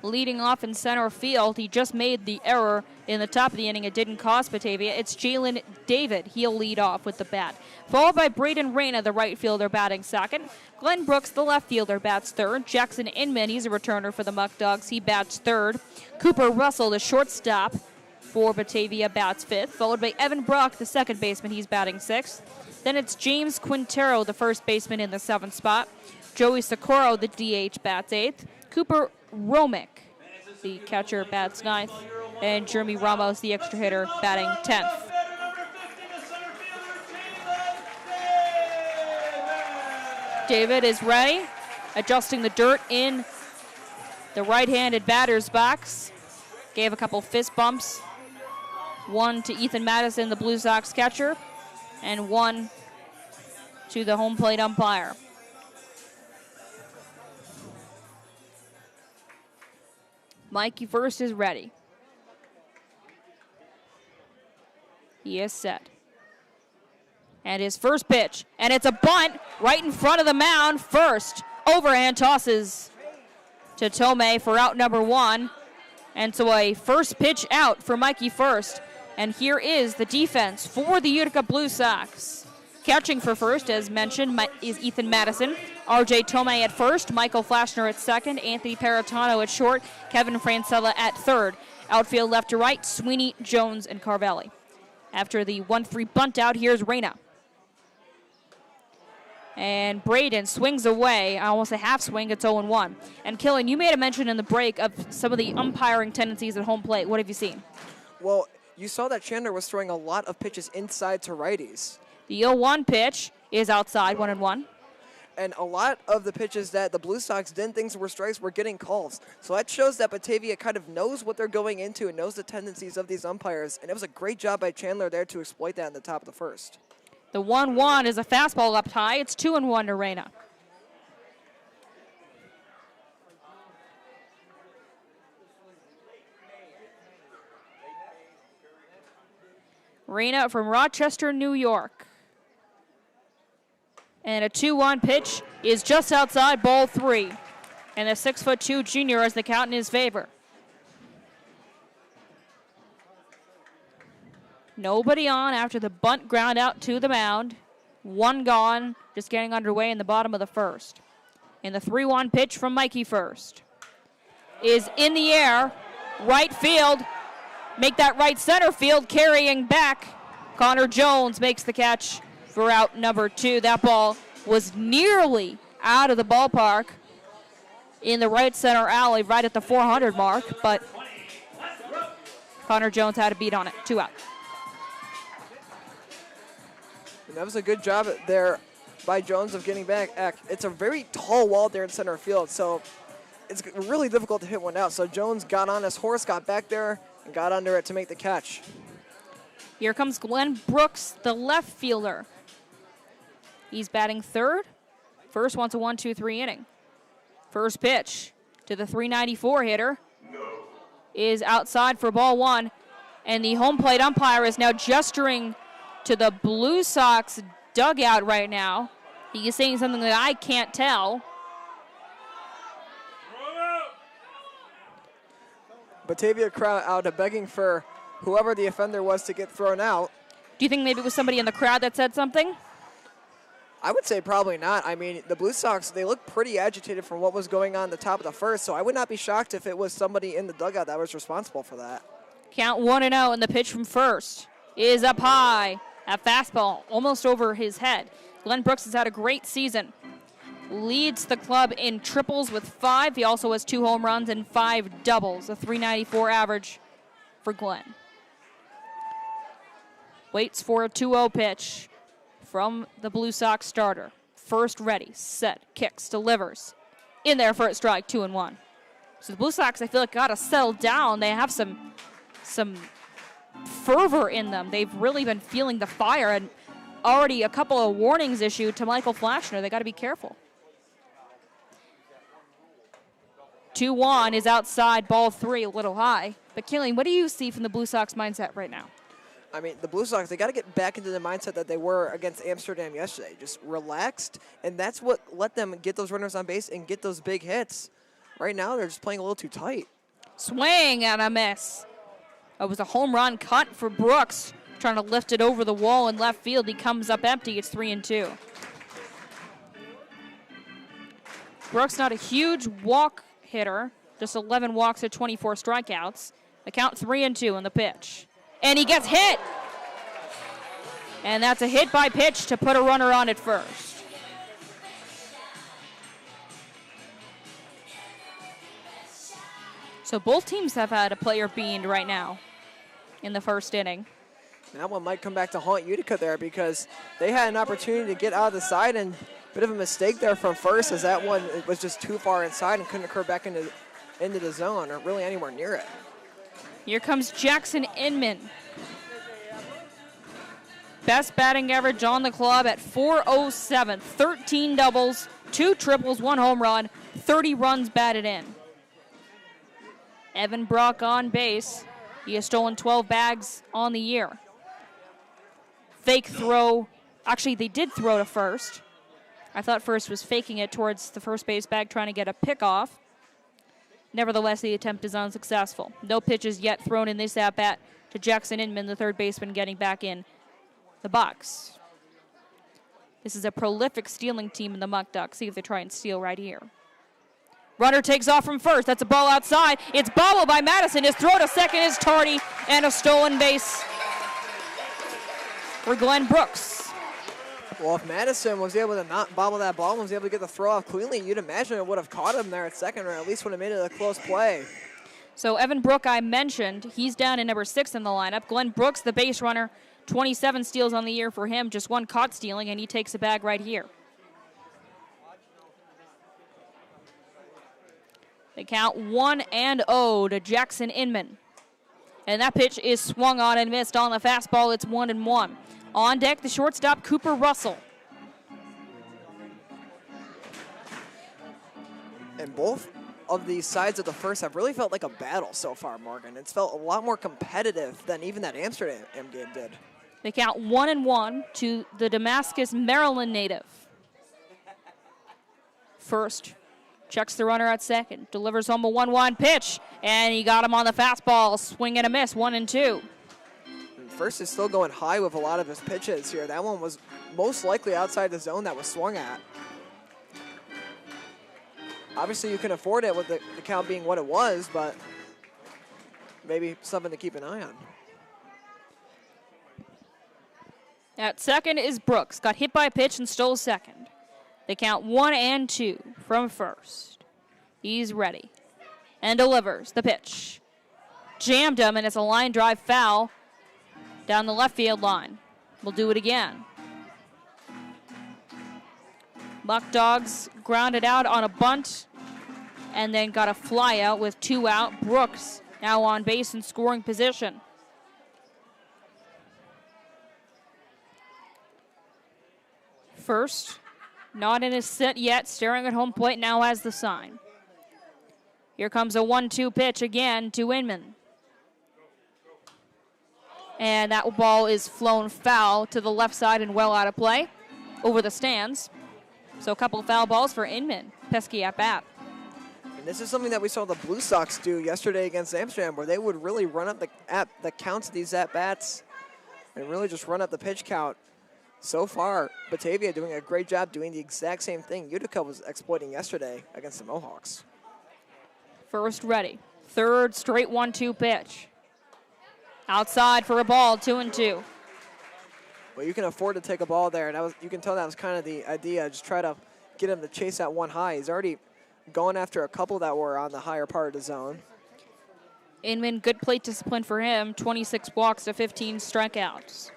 Speaker 1: Leading off in center field, he just made the error in the top of the inning. It didn't cost Batavia. It's Jalen David. He'll lead off with the bat. Followed by Braden Reyna, the right fielder, batting second. Glenn Brooks, the left fielder, bats third. Jackson Inman, he's a returner for the Muckdogs. He bats third. Cooper Russell, the shortstop for Batavia, bats fifth. Followed by Evan Brock, the second baseman. He's batting sixth. Then it's James Quintero, the first baseman, in the seventh spot. Joey Socorro, the DH, bats eighth. Cooper Romick, the catcher, bats ninth. And Jeremy Ramos, the extra hitter, batting 10th. David is ready, adjusting the dirt in the right-handed batter's box. Gave a couple fist bumps. One to Ethan Madison, the Blue Sox catcher, and one to the home plate umpire. Mikey First is ready. He is set. And his first pitch, and it's a bunt right in front of the mound. First, overhand tosses to Tomei for out number one. And so a first pitch out for Mikey First. And here is the defense for the Utica Blue Sox. Catching for first, as mentioned, is Ethan Madison. R.J. Tomei at first, Michael Flashner at second, Anthony Paratano at short, Kevin Francella at third. Outfield left to right, Sweeney, Jones, and Carvelli. After the 1-3 bunt out, here's Reyna. And Braden swings away, almost a half swing, it's 0-1. And Killen, you made a mention in the break of some of the umpiring tendencies at home plate. What have you seen?
Speaker 2: Well, you saw that Chandler was throwing a lot of pitches inside to righties.
Speaker 1: The 0-1 pitch is outside, 1-1.
Speaker 2: And a lot of the pitches that the Blue Sox didn't think were strikes were getting calls. So that shows that Batavia kind of knows what they're going into and knows the tendencies of these umpires. And it was a great job by Chandler there to exploit that in the top of the first.
Speaker 1: The 1-1 is a fastball up high. It's 2-1 to Reyna. Reyna from Rochester, New York. And a 2-1 pitch is just outside, ball 3. And the 6'2" junior has the count in his favor. Nobody on after the bunt ground out to the mound. 1 gone, just getting underway in the bottom of the first. And the 3-1 pitch from Mikey first is in the air, right field. Make that right center field, carrying back. Connor Jones makes the catch for out number 2. That ball was nearly out of the ballpark in the right center alley, right at the 400 mark, but Connor Jones had a beat on it. 2 out.
Speaker 2: And that was a good job there by Jones of getting back. It's a very tall wall there in center field, so it's really difficult to hit one out. So Jones got on his horse, got back there, and got under it to make the catch.
Speaker 1: Here comes Glenn Brooks, the left fielder. He's batting third. First wants a 1-2-3 inning. First pitch to the 394 hitter is outside for ball 1. And the home plate umpire is now gesturing to the Blue Sox dugout right now. He is saying something that I can't tell.
Speaker 2: Batavia crowd out begging for whoever the offender was to get thrown out.
Speaker 1: Do you think maybe it was somebody in the crowd that said something?
Speaker 2: I would say probably not. I mean, the Blue Sox, they look pretty agitated from what was going on at the top of the first, so I would not be shocked if it was somebody in the dugout that was responsible for that.
Speaker 1: Count 1-0, and the pitch from first is up high. A fastball almost over his head. Glenn Brooks has had a great season. Leads the club in triples with 5. He also has 2 home runs and 5 doubles, a 394 average for Glenn. Waits for a 2-0 pitch from the Blue Sox starter. First ready, set, kicks, delivers. In there for a strike, 2-1. So the Blue Sox, I feel like, got to settle down. They have some fervor in them. They've really been feeling the fire, and already a couple of warnings issued to Michael Flashner. They got to be careful. 2-1 is outside, ball 3, a little high. But Killian, what do you see from the Blue Sox mindset right now?
Speaker 2: I mean, the Blue Sox, they got to get back into the mindset that they were against Amsterdam yesterday. Just relaxed, and that's what let them get those runners on base and get those big hits. Right now, they're just playing a little too tight.
Speaker 1: Swing and a miss. It was a home run cut for Brooks, trying to lift it over the wall in left field. He comes up empty. It's 3-2. Brooks not a huge walk hitter, just 11 walks at 24 strikeouts. The count 3-2 in the pitch. And he gets hit. And that's a hit by pitch to put a runner on at first. So both teams have had a player beamed right now in the first inning.
Speaker 2: That one might come back to haunt Utica there because they had an opportunity to get out of the side, and a bit of a mistake there from first as that one was just too far inside and couldn't occur back into the zone or really anywhere near it.
Speaker 1: Here comes Jackson Inman. Best batting average on the club at .407. 13 doubles, 2 triples, 1 home run, 30 runs batted in. Evan Brock on base. He has stolen 12 bags on the year. Fake throw. Actually, they did throw to first. I thought first was faking it towards the first base bag, trying to get a pickoff. Nevertheless, the attempt is unsuccessful. No pitches yet thrown in this at-bat to Jackson Inman, the third baseman, getting back in the box. This is a prolific stealing team in the Muckdogs. See if they try and steal right here. Runner takes off from first. That's a ball outside. It's bobbled by Madison. His throw to second is tardy, and a stolen base for Glenn Brooks.
Speaker 2: Well, if Madison was able to not bobble that ball and was able to get the throw off cleanly, you'd imagine it would have caught him there at second, or at least would have made it a close play.
Speaker 1: So Evan Brook, I mentioned, he's down in number 6 in the lineup. Glenn Brooks, the base runner, 27 steals on the year for him, just 1 caught stealing, and he takes a bag right here. They count 1-0 to Jackson Inman. And that pitch is swung on and missed on the fastball. It's 1-1. On deck, the shortstop, Cooper Russell.
Speaker 2: And both of these sides of the first have really felt like a battle so far, Morgan. It's felt a lot more competitive than even that Amsterdam game did.
Speaker 1: They count 1-1 to the Damascus, Maryland native. First, checks the runner at second, delivers home a 1-1 pitch, and he got him on the fastball. Swing and a miss, 1-2.
Speaker 2: First is still going high with a lot of his pitches here. That one was most likely outside the zone that was swung at. Obviously, you can afford it with the count being what it was, but maybe something to keep an eye on.
Speaker 1: At second is Brooks. Got hit by a pitch and stole second. They count 1-2 from first. He's ready and delivers the pitch. Jammed him, and it's a line drive foul down the left field line. We'll do it again. Muckdogs grounded out on a bunt and then got a fly out with 2 out. Brooks now on base in scoring position. First, not in his set yet, staring at home plate, now has the sign. Here comes a 1-2 pitch again to Inman. And that ball is flown foul to the left side and well out of play over the stands. So a couple of foul balls for Inman. Pesky at bat.
Speaker 2: And this is something that we saw the Blue Sox do yesterday against Amsterdam, where they would really run up the counts of these at-bats and really just run up the pitch count. So far, Batavia doing a great job doing the exact same thing Utica was exploiting yesterday against the Mohawks.
Speaker 1: First ready. Third straight 1-2 pitch. Outside for a ball, 2-2.
Speaker 2: Well, you can afford to take a ball there. You can tell that was kind of the idea. Just try to get him to chase that one high. He's already gone after a couple that were on the higher part of the zone.
Speaker 1: Inman, good plate discipline for him. 26 walks to 15 strikeouts.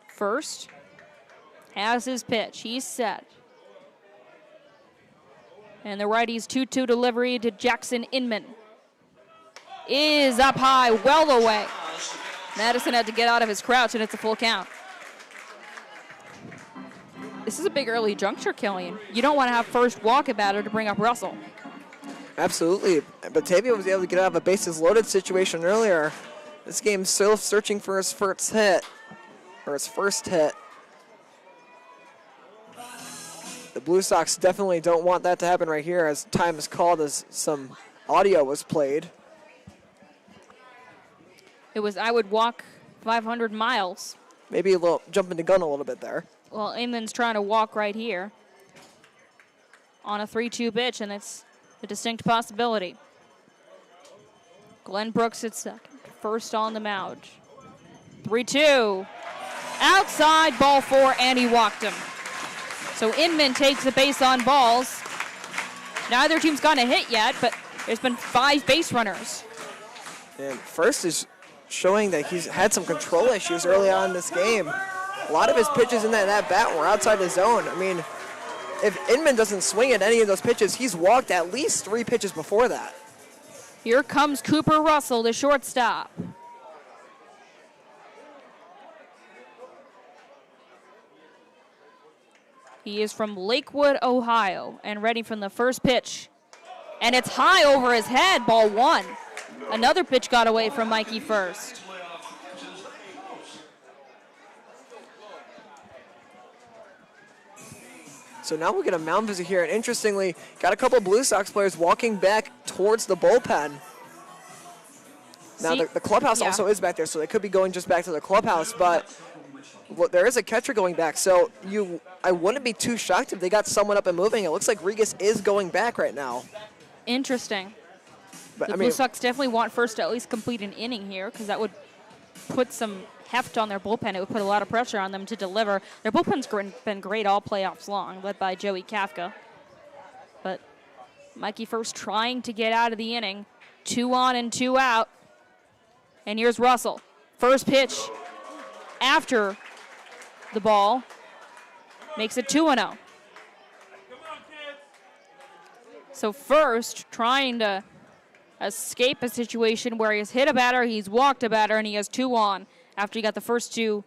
Speaker 1: First has his pitch. He's set. And the righty's 2-2 delivery to Jackson Inman is up high, well away. Madison had to get out of his crouch, and it's a full count. This is a big early juncture, Killian. You don't want to have first walk at batter to bring up Russell.
Speaker 2: Absolutely. Batavia was able to get out of a bases loaded situation earlier. This game's still searching for his first hit. The Blue Sox definitely don't want that to happen right here, as time is called as some audio was played.
Speaker 1: It was, I would walk 500 miles.
Speaker 2: Maybe a little jumping the gun a little bit there.
Speaker 1: Well, Inman's trying to walk right here on a 3-2 pitch, and it's a distinct possibility. Glenn Brooks at second. First on the mound. 3-2. Outside, ball 4, and he walked him. So Inman takes a base on balls. Neither team's gotten a hit yet, but there's been 5 base runners.
Speaker 2: And first is showing that he's had some control issues early on in this game. A lot of his pitches in that at-bat were outside the zone. I mean, if Inman doesn't swing at any of those pitches, he's walked at least 3 pitches before that.
Speaker 1: Here comes Cooper Russell, the shortstop. He is from Lakewood, Ohio, and ready from the first pitch. And it's high over his head, ball 1. Another pitch got away from Mikey first.
Speaker 2: So now we get a mound visit here, and interestingly, got a couple Blue Sox players walking back towards the bullpen. Now the clubhouse also is back there, so they could be going just back to the clubhouse, but there is a catcher going back, so I wouldn't be too shocked if they got someone up and moving. It looks like Regas is going back right now.
Speaker 1: Interesting.
Speaker 2: But,
Speaker 1: the Blue Sox definitely want first to at least complete an inning here, because that would put some heft on their bullpen. It would put a lot of pressure on them to deliver. Their bullpen's been great all playoffs long, led by Joey Kafka. But Mikey first trying to get out of the inning. 2 on and 2 out. And here's Russell. First pitch after the ball makes it 2-0. So first, trying to escape a situation where he's hit a batter, he's walked a batter, and he has 2 on after he got the first 2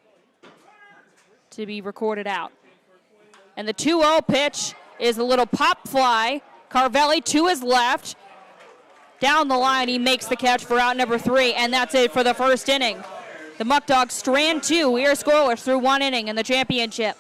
Speaker 1: to be recorded out. And the 2-0 pitch is a little pop fly. Carvelli to his left. Down the line, he makes the catch for out number 3, and that's it for the first inning. The Muckdogs strand 2. We are scoreless through 1 inning in the championship.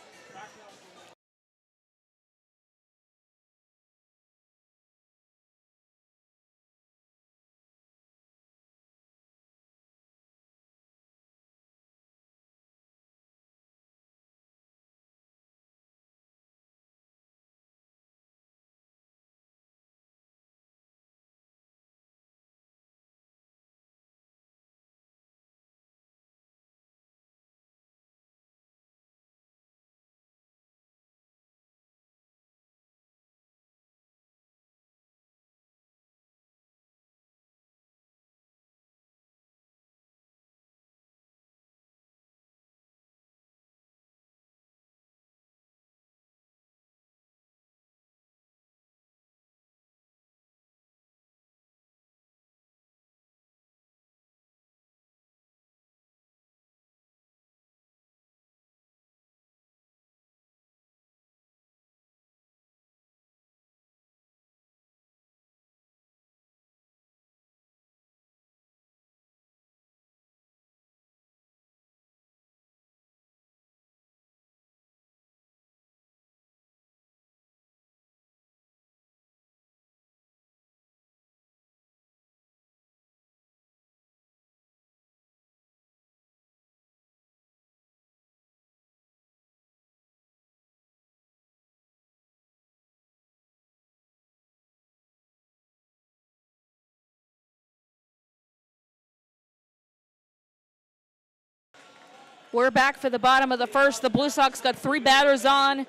Speaker 1: We're back for the bottom of the first. The Blue Sox got 3 batters on,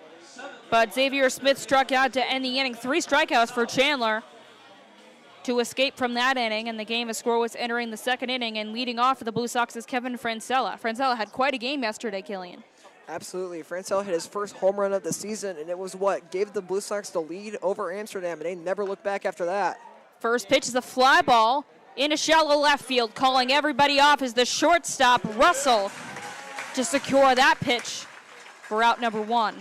Speaker 1: but Xavier Smith struck out to end the inning. 3 strikeouts for Chandler to escape from that inning, and the game is scoreless entering the second inning, and leading off for the Blue Sox is Kevin Francella. Francella had quite a game yesterday, Killian.
Speaker 2: Absolutely. Francella hit his first home run of the season, and it was what gave the Blue Sox the lead over Amsterdam, and they never looked back after that.
Speaker 1: First pitch is a fly ball into shallow left field. Calling everybody off is the shortstop, Russell, to secure that pitch for out number 1.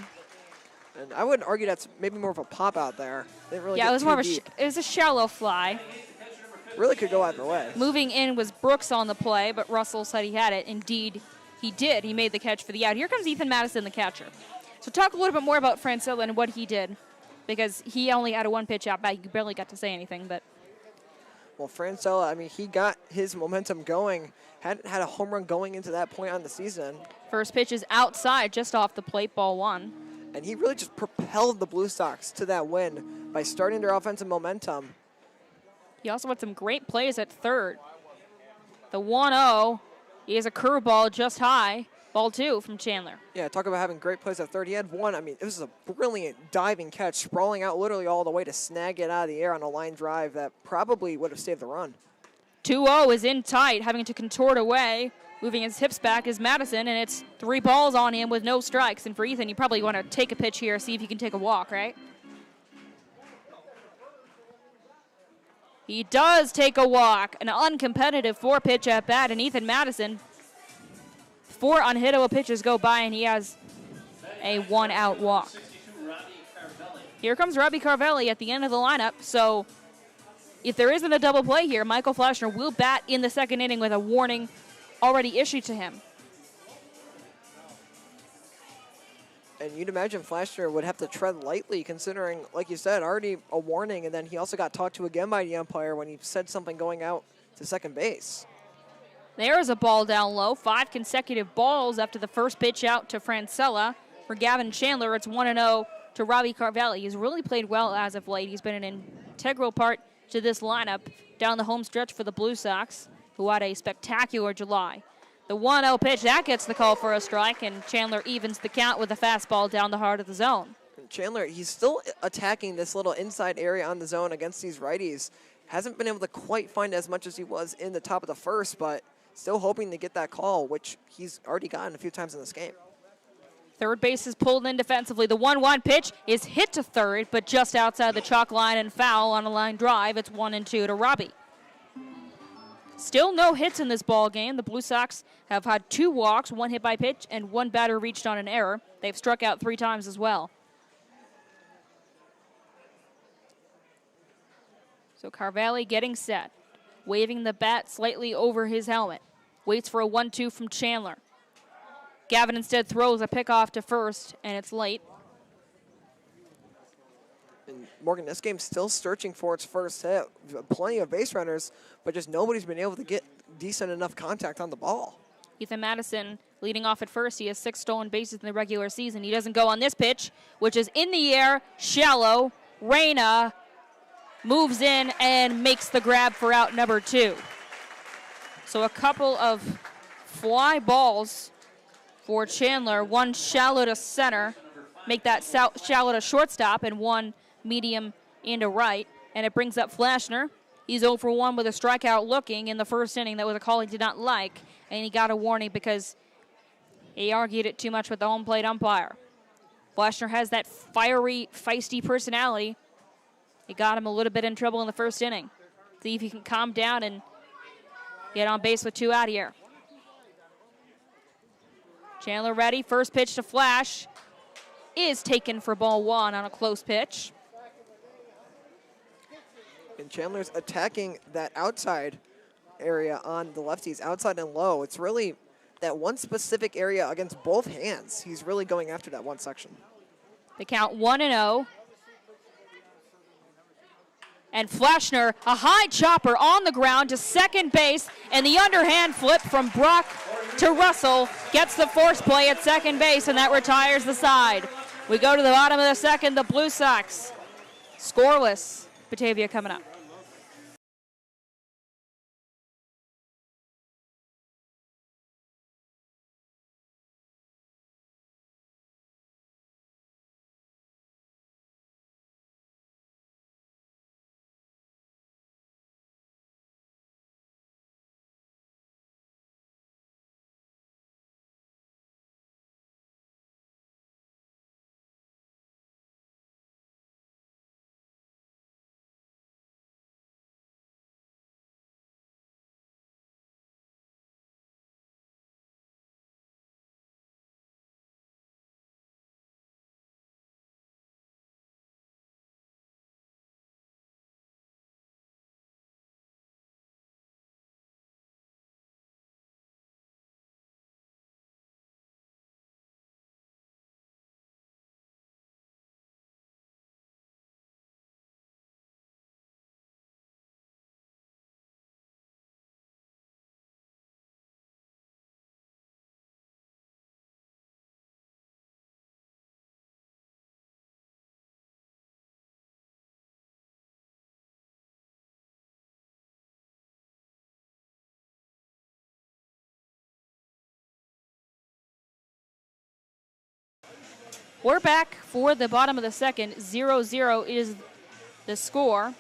Speaker 2: And I would argue that's maybe more of a pop out there. Didn't really
Speaker 1: Yeah,
Speaker 2: get
Speaker 1: it was
Speaker 2: too
Speaker 1: more of
Speaker 2: deep.
Speaker 1: it was a shallow fly.
Speaker 2: Really could go either way.
Speaker 1: Moving in was Brooks on the play, but Russell said he had it. Indeed, he did. He made the catch for the out. Here comes Ethan Madison, the catcher. So talk a little bit more about Francella and what he did, because he only had a 1-pitch out back. You barely got to say anything, but
Speaker 2: Well, Francella, I mean, he got his momentum going. Hadn't had a home run going into that point on the season.
Speaker 1: first pitch is outside, just off the plate, ball 1.
Speaker 2: And he really just propelled the Blue Sox to that win by starting their offensive momentum.
Speaker 1: He also had some great plays at third. The 1-0 is a curveball just high. Ball 2 from Chandler.
Speaker 2: Yeah, talk about having great plays at third. He had one, I mean, it was a brilliant diving catch, sprawling out literally all the way to snag it out of the air on a line drive that probably would have saved the run.
Speaker 1: 2-0 is in tight, having to contort away. Moving his hips back is Madison, and it's 3 balls on him with no strikes. And for Ethan, you probably want to take a pitch here, see if you can take a walk, right? He does take a walk. An uncompetitive 4-pitch at bat, and Ethan Madison, 4 unhittable pitches go by, and he has a 1-out walk. Here comes Robbie Carvelli at the end of the lineup. So if there isn't a double play here, Michael Flashner will bat in the second inning with a warning already issued to him.
Speaker 2: And you'd imagine Flashner would have to tread lightly considering, like you said, already a warning, and then he also got talked to again by the umpire when he said something going out to second base.
Speaker 1: There is a ball down low. 5 consecutive balls after the first pitch out to Francella. For Gavin Chandler, it's 1-0 to Robbie Carvelli. He's really played well as of late. He's been an integral part to this lineup down the home stretch for the Blue Sox, who had a spectacular July. The 1-0 pitch, that gets the call for a strike, and Chandler evens the count with a fastball down the heart of the zone.
Speaker 2: Chandler, he's still attacking this little inside area on the zone against these righties. Hasn't been able to quite find as much as he was in the top of the first, but still hoping to get that call, which he's already gotten a few times in this game.
Speaker 1: Third base is pulled in defensively. The 1-1 pitch is hit to third, but just outside the chalk line and foul on a line drive. It's 1-2 to Robbie. Still no hits in this ball game. The Blue Sox have had 2 walks, 1 hit by pitch, and 1 batter reached on an error. They've struck out 3 times as well. So Carvalli getting set, waving the bat slightly over his helmet. Waits for a 1-2 from Chandler. Gavin instead throws a pickoff to first, and it's late.
Speaker 2: And Morgan, this game's still searching for its first hit. Plenty of base runners, but just nobody's been able to get decent enough contact on the ball.
Speaker 1: Ethan Madison leading off at first. He has 6 stolen bases in the regular season. He doesn't go on this pitch, which is in the air, shallow. Reyna moves in and makes the grab for out number 2. So a couple of fly balls for Chandler, 1 shallow to center, make that shallow to shortstop, and 1 medium into right. And it brings up Flashner. He's 0 for 1 with a strikeout looking in the first inning. That was a call he did not like, and he got a warning because he argued it too much with the home plate umpire. Flashner has that fiery, feisty personality. It got him a little bit in trouble in the first inning. See if he can calm down and get on base with 2 out here. Chandler ready. First pitch to Flash is taken for ball 1 on a close pitch.
Speaker 2: And Chandler's attacking that outside area on the lefties, outside and low. It's really that one specific area against both hands. He's really going after that one section.
Speaker 1: They count 1-0. And Flashner, a high chopper on the ground to second base, and the underhand flip from Brock to Russell gets the force play at second base, and that retires the side. We go to the bottom of the second, the Blue Sox scoreless. Batavia coming up. We're back for the bottom of the second. 0-0 is the score.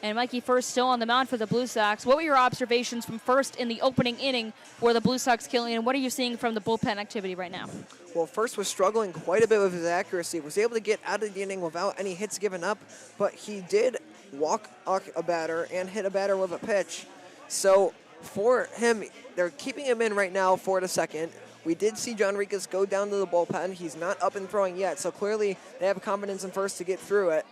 Speaker 1: And Mikey First still on the mound for the Blue Sox. What were your observations from First in the opening inning for the Blue Sox, Killian? And what are you seeing from the bullpen activity right now?
Speaker 2: Well, First was struggling quite a bit with his accuracy. Was able to get out of the inning without any hits given up, but he did walk a batter and hit a batter with a pitch. So for him, they're keeping him in right now for the second. We did see John Rikas go down to the bullpen. He's not up and throwing yet, so clearly they have confidence in First to get through it.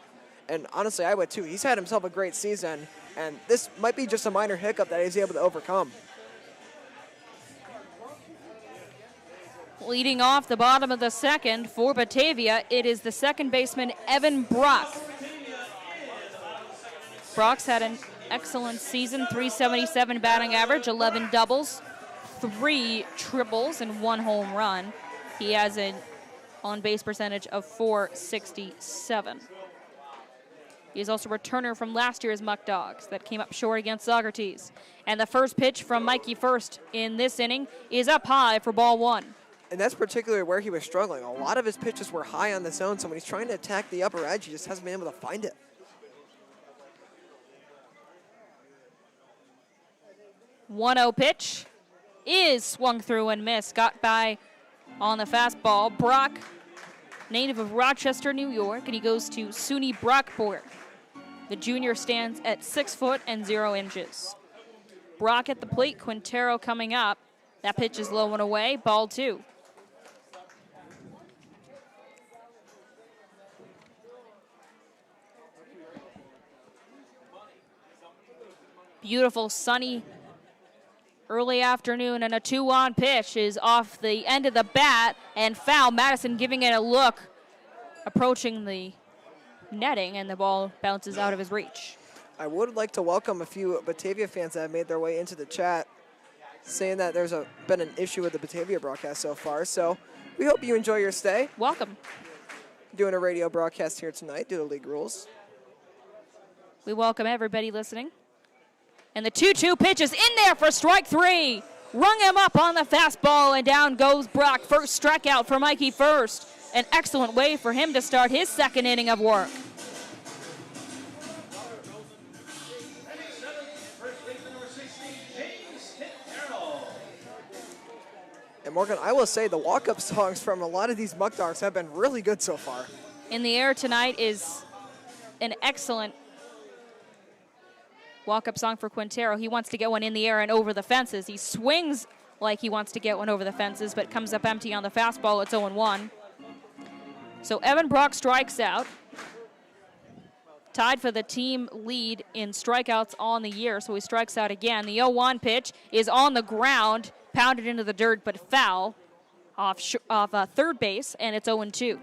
Speaker 2: And honestly, I would too. He's had himself a great season, and this might be just a minor hiccup that he's able to overcome.
Speaker 1: Leading off the bottom of the second for Batavia, it is the second baseman, Evan Brock. Brock's had an excellent season, .377 batting average, 11 doubles, 3 triples, and 1 home run. He has an on-base percentage of .467. He's also a returner from last year's Muckdogs that came up short against Socrates. And the first pitch from Mikey First in this inning is up high for ball 1.
Speaker 2: And that's particularly where he was struggling. A lot of his pitches were high on the zone, so when he's trying to attack the upper edge, he just hasn't been able to find it.
Speaker 1: 1-0 pitch is swung through and missed. Got by on the fastball. Brock, native of Rochester, New York, and he goes to SUNY Brockport. The junior stands at 6 foot and 0 inches. Brock at the plate, Quintero coming up. That pitch is low and away, ball 2. Beautiful sunny early afternoon, and a 2-1 pitch is off the end of the bat and foul. Madison giving it a look, approaching the netting, and the ball bounces out of his reach.
Speaker 2: I would like to welcome a few Batavia fans that have made their way into the chat, saying that there's been an issue with the Batavia broadcast so far. So we hope you enjoy your stay.
Speaker 1: Welcome.
Speaker 2: Doing a radio broadcast here tonight due to league rules.
Speaker 1: We welcome everybody listening. And the 2-2 pitch is in there for strike 3. Rung him up on the fastball, and down goes Brock. First strikeout for Mikey First. An excellent way for him to start his second inning of work.
Speaker 2: And Morgan, I will say the walk-up songs from a lot of these Muckdogs have been really good so far.
Speaker 1: In the air tonight is an excellent walk-up song for Quintero. He wants to get one in the air and over the fences. He swings like he wants to get one over the fences, but comes up empty on the fastball. It's 0-1. So Evan Brock strikes out. Tied for the team lead in strikeouts on the year, so he strikes out again. The 0-1 pitch is on the ground, pounded into the dirt, but foul off third base, and it's 0-2.
Speaker 2: And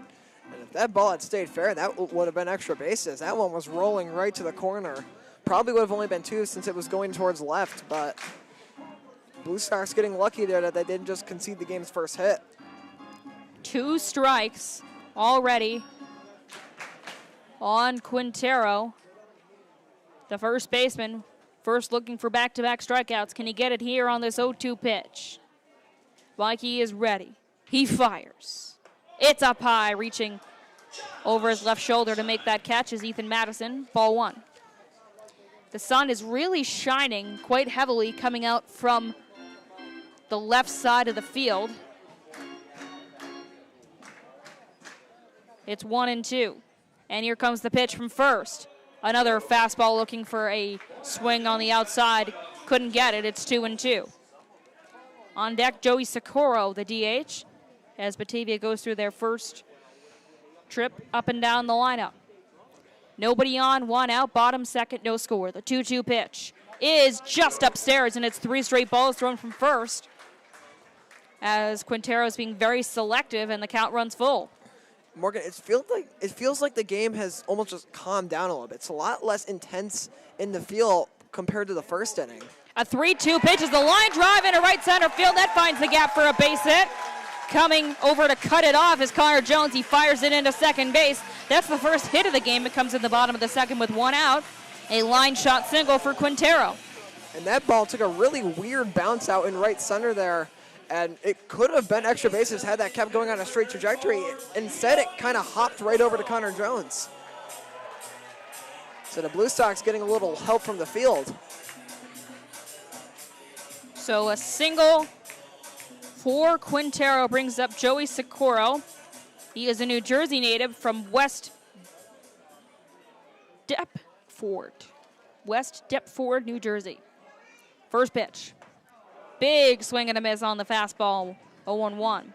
Speaker 2: if that ball had stayed fair, that would have been extra bases. That one was rolling right to the corner. Probably would have only been 2 since it was going towards left, but Blue Sox getting lucky there that they didn't just concede the game's first hit.
Speaker 1: 2 strikes already on Quintero. The first baseman, first looking for back-to-back strikeouts. Can he get it here on this 0-2 pitch? Mikey is ready. He fires. It's up high, reaching over his left shoulder to make that catch is Ethan Madison. Ball 1. The sun is really shining quite heavily coming out from the left side of the field. It's 1-2. And here comes the pitch from first. Another fastball looking for a swing on the outside. Couldn't get it. It's 2-2. On deck, Joey Socorro, the DH, as Batavia goes through their first trip up and down the lineup. Nobody on, 1 out, bottom second, no score. The 2-2 pitch is just upstairs, and it's 3 straight balls thrown from first as Quintero is being very selective, and the count runs full.
Speaker 2: Morgan, it feels like the game has almost just calmed down a little bit. It's a lot less intense in the field compared to the first inning.
Speaker 1: A 3-2 pitch is the line drive into right center field. That finds the gap for a base hit. Coming over to cut it off is Connor Jones. He fires it into second base. That's the first hit of the game. It comes in the bottom of the second with 1 out. A line shot single for Quintero.
Speaker 2: And that ball took a really weird bounce out in right center there. And it could have been extra bases had that kept going on a straight trajectory. Instead, it kind of hopped right over to Connor Jones. So the Blue Sox getting a little help from the field.
Speaker 1: So a single for Quintero brings up Joey Socorro. He is a New Jersey native from West Deptford, New Jersey. First pitch. Big swing and a miss on the fastball, 0-1.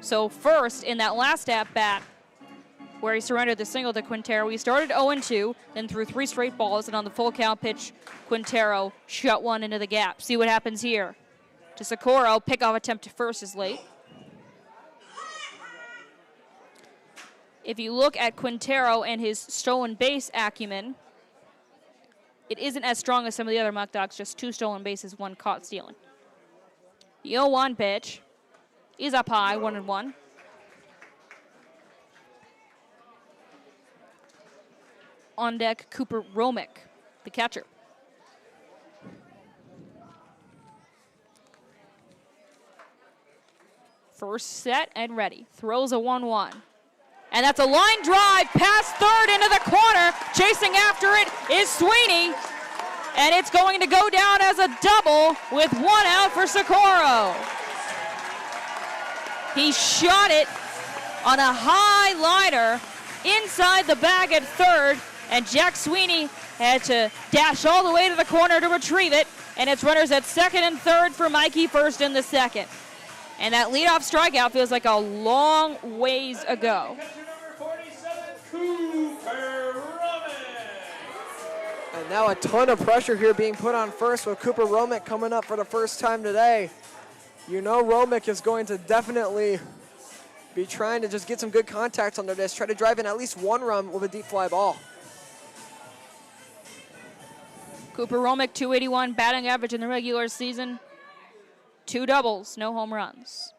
Speaker 1: So first, in that last at-bat, where he surrendered the single to Quintero, he started 0-2, then threw 3 straight balls, and on the full count pitch, Quintero shot one into the gap. See what happens here. To Socorro, pickoff attempt to first is late. If you look at Quintero and his stolen base acumen, it isn't as strong as some of the other Muckdogs, just 2 stolen bases, 1 caught stealing. The 0-1 pitch is up high, 1-1. On deck, Cooper Romick, the catcher. First set and ready. Throws a 1-1. And that's a line drive past third into the corner. Chasing after it is Sweeney. And it's going to go down as a double with 1 out for Socorro. He shot it on a high liner inside the bag at third, and Jack Sweeney had to dash all the way to the corner to retrieve it, and it's runners at second and third for Mikey, first in the second. And that leadoff strikeout feels like a long ways ago.
Speaker 3: Catcher number 47, Cooper Romick.
Speaker 2: And now a ton of pressure here being put on first with Cooper Romick coming up for the first time today. You know Romick is going to definitely be trying to just get some good contact under this, try to drive in at least one run with a deep fly ball.
Speaker 1: Cooper Romick, 281 batting average in the regular season. 2 doubles, no home runs.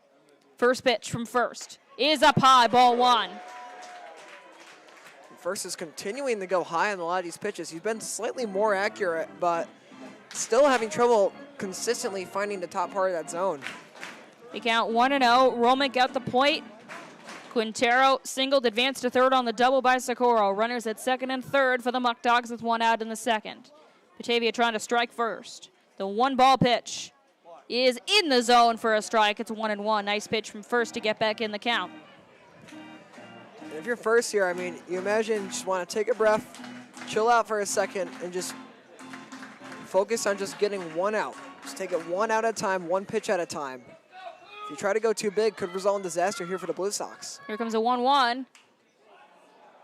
Speaker 1: First pitch from first is up high, ball 1.
Speaker 2: First is continuing to go high on a lot of these pitches. He's been slightly more accurate, but still having trouble consistently finding the top part of that zone.
Speaker 1: They count 1-0. Romick at the plate. Quintero singled, advanced to third on the double by Socorro. Runners at second and third for the Muckdogs with 1 out in the second. Batavia trying to strike first. The 1-ball pitch is in the zone for a strike. It's 1-1. Nice pitch from first to get back in the count.
Speaker 2: And if you're first here, I mean, you imagine you just want to take a breath, chill out for a second, and just focus on just getting 1 out. Just take it 1 out at a time, 1 pitch at a time. If you try to go too big, could result in disaster here for the Blue Sox.
Speaker 1: Here comes a 1-1.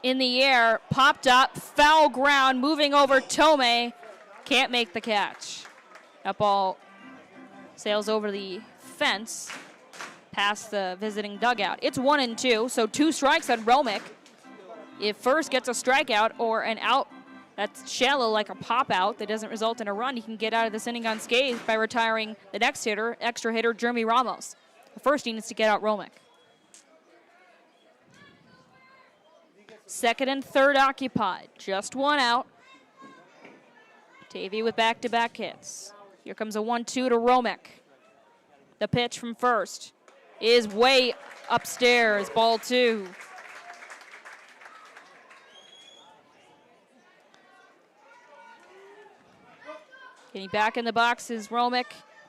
Speaker 1: In the air, popped up, foul ground, moving over Tomei. Can't make the catch. That ball sails over the fence past the visiting dugout. It's 1-2, so 2 strikes on Romick. If first gets a strikeout or an out that's shallow like a pop out that doesn't result in a run, he can get out of this inning unscathed by retiring the next hitter, extra hitter Jeremy Ramos. The first he needs to get out Romick. Second and third occupied, just 1 out. Batavia with back-to-back hits. Here comes a 1-2 to Romick. The pitch from first is way upstairs, ball 2. Getting back in the box is Romick,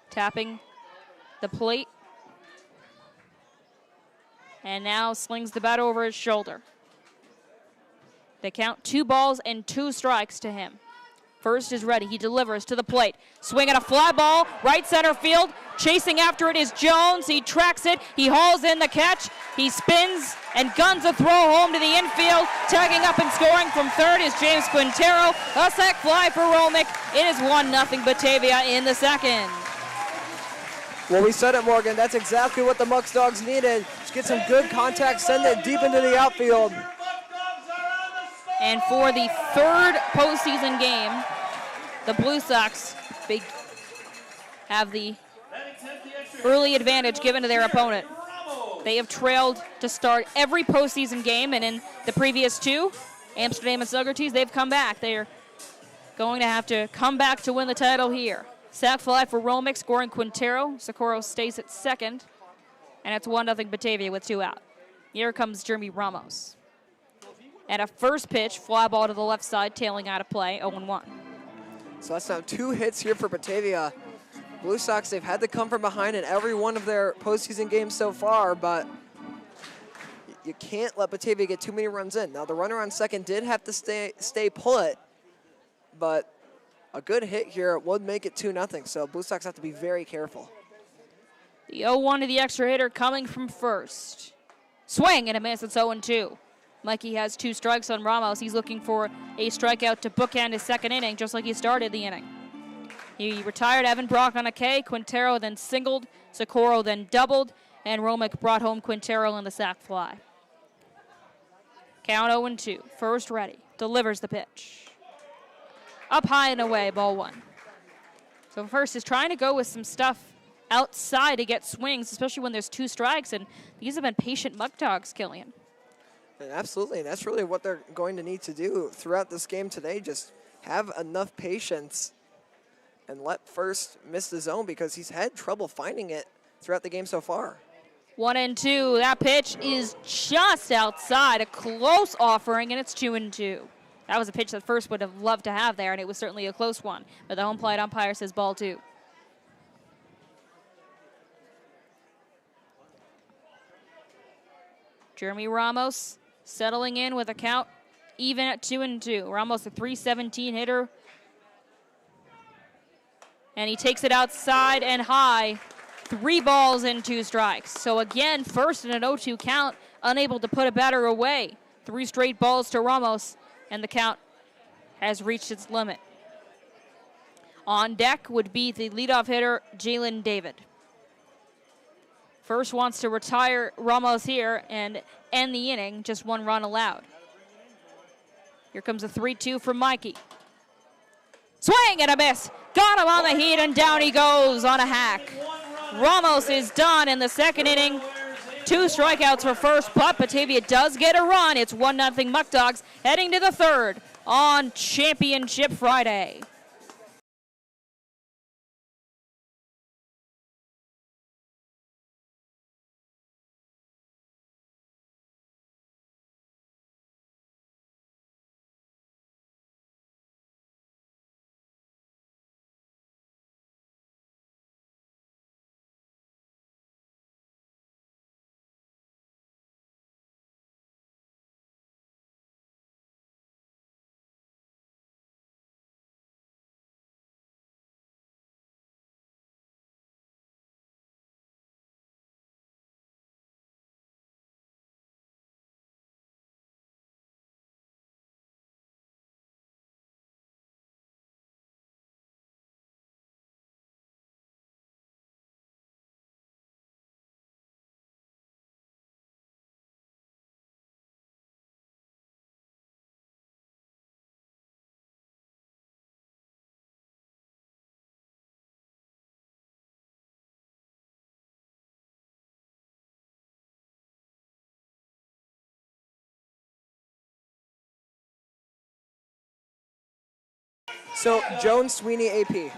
Speaker 1: tapping the plate. And now slings the bat over his shoulder. They count 2 balls and 2 strikes to him. First is ready. He delivers to the plate. Swing at a fly ball, right center field. Chasing after it is Jones. He tracks it. He hauls in the catch. He spins and guns a throw home to the infield. Tagging up and scoring from third is James Quintero. A sac fly for Romick. It is 1-0 Batavia in the second.
Speaker 2: Well, we said it, Morgan. That's exactly what the Muckdogs needed. Just get some good contact, send it deep into the outfield.
Speaker 1: And for the 3rd postseason game, the Blue Sox have the early advantage given to their opponent. They have trailed to start every postseason game, and in the previous 2, Amsterdam and Socrates, they've come back. They're going to have to come back to win the title here. Sac fly for Romick, scoring Quintero. Socorro stays at second, and it's 1-0 Batavia with 2 out. Here comes Jeremy Ramos. And a first pitch, fly ball to the left side, tailing out of play, 0-1.
Speaker 2: So that's now 2 hits here for Batavia. Blue Sox, they've had to come from behind in every one of their postseason games so far, but you can't let Batavia get too many runs in. Now, the runner on second did have to stay put, but a good hit here would make it 2-0, so Blue Sox have to be very careful.
Speaker 1: The 0-1 to the extra hitter coming from first. Swing and a miss, it's 0-2. Mikey has 2 strikes on Ramos. He's looking for a strikeout to bookend his second inning, just like he started the inning. He retired Evan Brock on a K. Quintero then singled. Socorro then doubled. And Romick brought home Quintero in the sac fly. Count 0-2. First ready. Delivers the pitch. Up high and away, ball 1. So first is trying to go with some stuff outside to get swings, especially when there's 2 strikes. And these have been patient Muckdogs, Killian.
Speaker 2: And absolutely, and that's really what they're going to need to do throughout this game today. Just have enough patience and let first miss the zone, because he's had trouble finding it throughout the game so far.
Speaker 1: 1-2. That pitch is just outside. A close offering, and it's 2-2. That was a pitch that first would have loved to have there, and it was certainly a close one. But the home plate umpire says ball 2. Jeremy Ramos settling in with a count even at 2-2. Ramos a .317 hitter. And he takes it outside and high. 3 balls and 2 strikes. So again, first in an 0-2 count, unable to put a batter away. 3 straight balls to Ramos, and the count has reached its limit. On deck would be the leadoff hitter, Jalen David. First wants to retire Ramos here and end the inning, just 1 run allowed. Here comes a 3-2 from Mikey. Swing and a miss. Got him on the heat, and down he goes on a hack. Ramos is done in the second inning. 2 strikeouts for first, but Batavia does get a run. It's 1-0 Muckdogs heading to the third on Championship Friday.
Speaker 2: So, Jones, Sweeney, AP.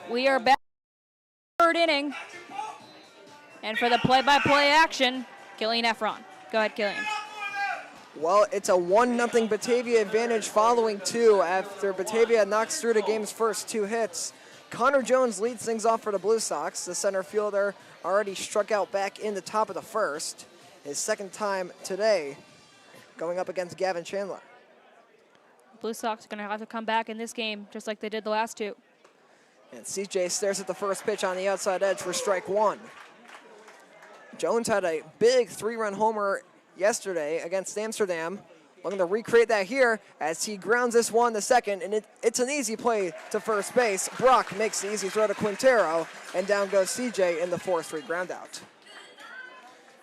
Speaker 1: We are back in the third inning. And for the play-by-play action, Killian Efron. Go ahead, Killian.
Speaker 2: Well, it's a 1-0 Batavia advantage following 2 after Batavia knocks through the game's first 2 hits. Connor Jones leads things off for the Blue Sox. The center fielder already struck out back in the top of the first. His second time today, going up against Gavin Chandler.
Speaker 1: Blue Sox are going to have to come back in this game just like they did the last 2.
Speaker 2: And CJ stares at the first pitch on the outside edge for strike 1. Jones had a big 3-run homer yesterday against Amsterdam. Looking to recreate that here as he grounds this one to second, and it's an easy play to first base. Brock makes the easy throw to Quintero, and down goes CJ in the 4-3 groundout.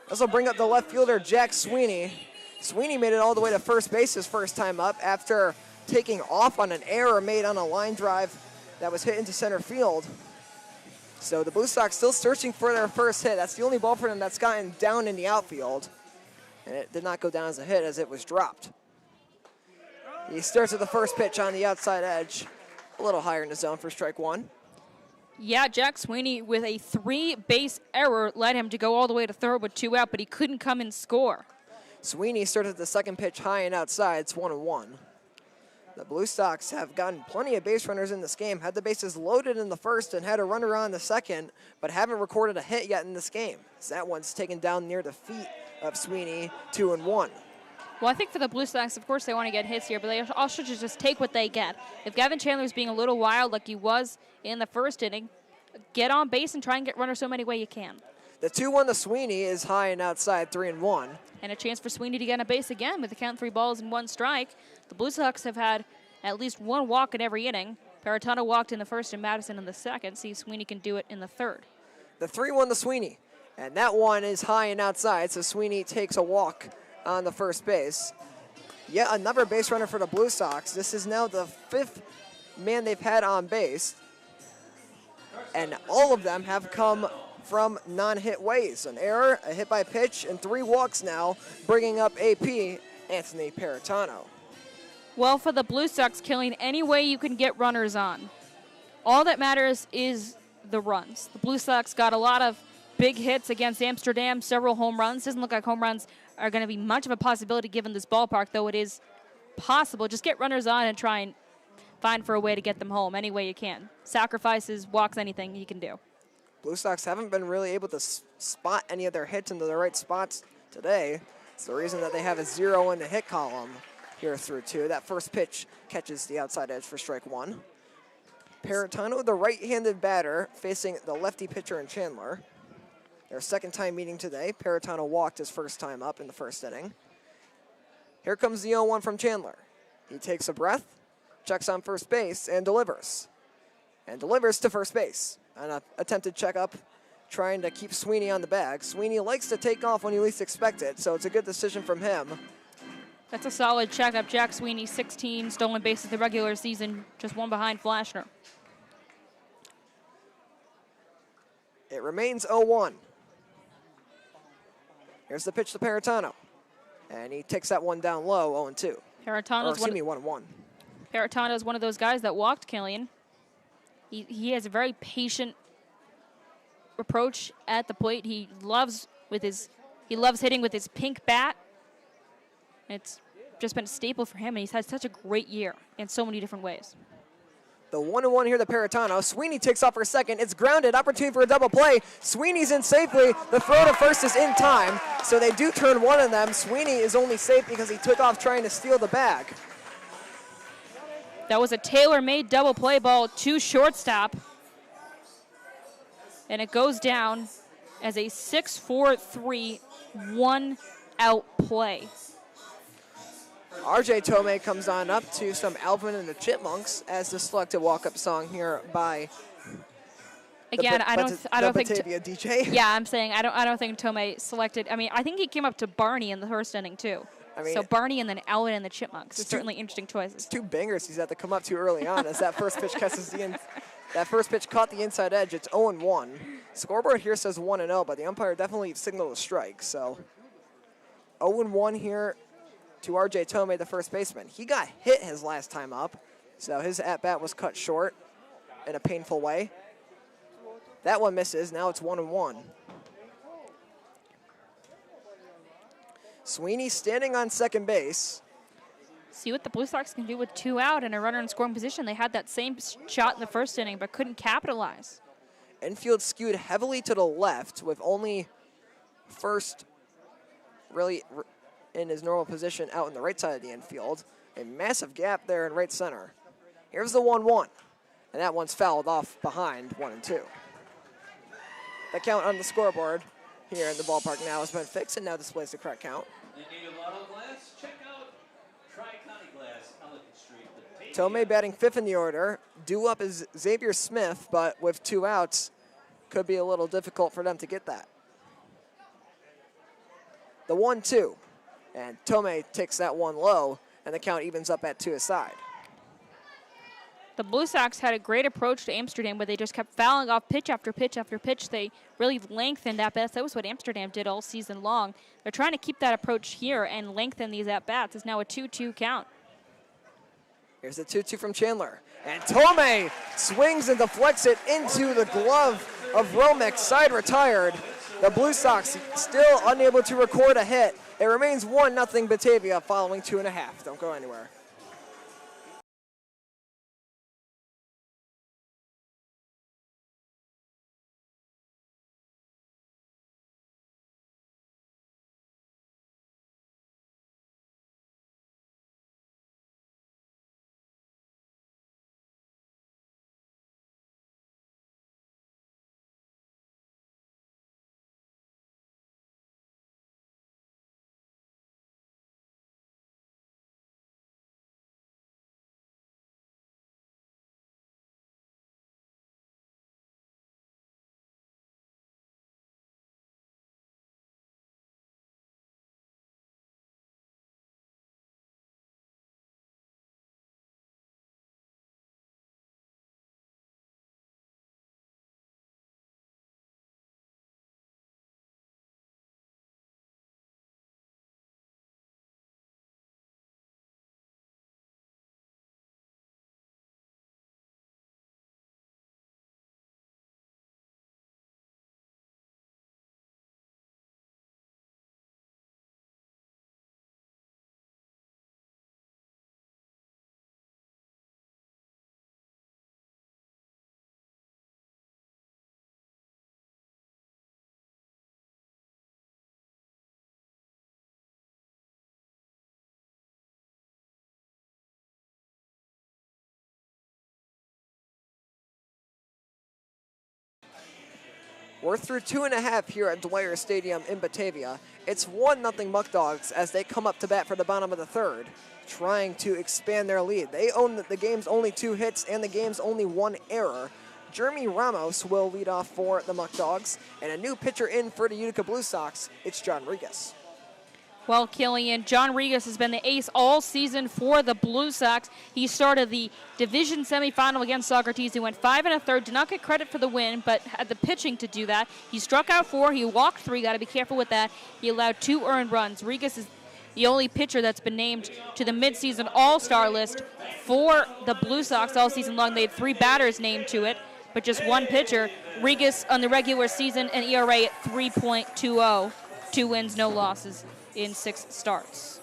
Speaker 2: This will bring up the left fielder, Jack Sweeney. Sweeney made it all the way to first base his first time up after taking off on an error made on a line drive that was hit into center field. So the Blue Sox still searching for their first hit. That's the only ball for them that's gotten down in the outfield. And it did not go down as a hit as it was dropped. He starts at the first pitch on the outside edge, a little higher in the zone for strike 1.
Speaker 1: Yeah, Jack Sweeney with a 3-base error led him to go all the way to third with 2 out, but he couldn't come and score.
Speaker 2: Sweeney started the second pitch high and outside. It's 1-1. The Blue Sox have gotten plenty of base runners in this game, had the bases loaded in the first and had a runner on the second, but haven't recorded a hit yet in this game. So that one's taken down near the feet of Sweeney, 2-1.
Speaker 1: Well, I think for the Blue Sox, of course, they want to get hits here, but they also should just take what they get. If Gavin Chandler's being a little wild like he was in the first inning, get on base and try and get runners so many way you can.
Speaker 2: The 2-1 to Sweeney is high and outside, 3-1.
Speaker 1: And a chance for Sweeney to get on base again with the count 3 balls and 1 strike. The Blue Sox have had at least 1 walk in every inning. Paratano walked in the first and Madison in the second. See if Sweeney can do it in the third.
Speaker 2: The 3-1 to Sweeney. And that one is high and outside, so Sweeney takes a walk on the first base. Yet another base runner for the Blue Sox. This is now the 5th man they've had on base. And all of them have come from non-hit ways. An error, a hit by pitch, and 3 walks now, bringing up AP, Anthony Paratano.
Speaker 1: Well, for the Blue Sox, Killing any way you can get runners on. All that matters is the runs. The Blue Sox got a lot of big hits against Amsterdam, several home runs. Doesn't look like home runs are going to be much of a possibility given this ballpark, though it is possible. Just get runners on and try and find for a way to get them home any way you can. Sacrifices, walks, anything you can do.
Speaker 2: Blue Sox haven't been really able to spot any of their hits into the right spots today. It's the reason that they have a 0 in the hit column here through 2. That first pitch catches the outside edge for strike 1. Paratano, the right-handed batter, facing the lefty pitcher in Chandler. Their second time meeting today. Paratano walked his first time up in the first inning. Here comes the 0-1 from Chandler. He takes a breath, checks on first base, and delivers. And delivers to first base. An attempted checkup, trying to keep Sweeney on the bag. Sweeney likes to take off when you least expect it, so it's a good decision from him.
Speaker 1: That's a solid checkup. Jack Sweeney, 16 stolen bases the regular season, just one behind Flashner.
Speaker 2: It remains 0-1. Here's the pitch to Paratano. And he takes that one down low, 0-2.
Speaker 1: Paratano's
Speaker 2: 1-1.
Speaker 1: Paratano is one of those guys that walked Killian. He has a very patient approach at the plate. He loves hitting with his pink bat. It's just been a staple for him, and he's had such a great year in so many different ways.
Speaker 2: The 1-1 here to Paratano. Sweeney takes off for second. It's grounded. Opportunity for a double play. Sweeney's in safely. The throw to first is in time, so they do turn one of them. Sweeney is only safe because he took off trying to steal the bag.
Speaker 1: That was a tailor-made double play ball to shortstop. And it goes down as a 6-4-3 one-out play.
Speaker 2: RJ Tomei comes on up to some Alvin and the Chipmunks as the selected walk-up song here by
Speaker 1: Again, I don't think
Speaker 2: Batavia DJ.
Speaker 1: Yeah, I'm saying I don't think Tomei selected. I mean, I think he came up to Barney in the first inning too.
Speaker 2: I mean,
Speaker 1: so Barney and then Alvin and the Chipmunks. It's certainly interesting choices.
Speaker 2: Two bangers he's had to come up to early on as that first pitch catches that first pitch caught the inside edge. It's 0-1. Scoreboard here says 1-0, but the umpire definitely signaled a strike. So 0-1 here to RJ Tomei, the first baseman. He got hit his last time up, so his at-bat was cut short in a painful way. That one misses. Now it's 1-1. Sweeney standing on second base.
Speaker 1: See what the Blue Sox can do with 2 out and a runner in scoring position. They had that same shot in the first inning, but couldn't capitalize.
Speaker 2: Infield skewed heavily to the left with only first really in his normal position out on the right side of the infield. A massive gap there in right center. Here's the 1-1, and that one's fouled off behind 1-2. The count on the scoreboard here in the ballpark now has been fixed and now displays the correct count.
Speaker 3: In need of auto glass, check out Tri-County Glass, Ellicott Street.
Speaker 2: Tomei batting 5th in the order. Due up is Xavier Smith, but with 2 outs, could be a little difficult for them to get that. The 1-2, and Tomei takes that one low, and the count evens up at 2 aside.
Speaker 1: The Blue Sox had a great approach to Amsterdam, but they just kept fouling off pitch after pitch after pitch. They really lengthened at-bats. That was what Amsterdam did all season long. They're trying to keep that approach here and lengthen these at-bats. It's now a 2-2 count.
Speaker 2: Here's the 2-2 from Chandler. And Tomei swings and deflects it into the glove of Romick, side retired. The Blue Sox still unable to record a hit. It remains 1-0 Batavia following 2.5. Don't go anywhere. We're through 2.5 here at Dwyer Stadium in Batavia. It's 1-0 Muckdogs as they come up to bat for the bottom of the third, trying to expand their lead. They own the game's only 2 hits and the game's only 1 error. Jeremy Ramos will lead off for the Muckdogs, and a new pitcher in for the Utica Blue Sox, it's John Regas.
Speaker 1: Well, Killian, John Regas has been the ace all season for the Blue Sox. He started the division semifinal against Socrates. He went 5 1/3, did not get credit for the win, but had the pitching to do that. He struck out 4, he walked 3, got to be careful with that. He allowed 2 earned runs. Regas is the only pitcher that's been named to the midseason all-star list for the Blue Sox all season long. They had 3 batters named to it, but just 1 pitcher. Regas on the regular season, an ERA at 3.20, 2 wins, no losses in 6 starts.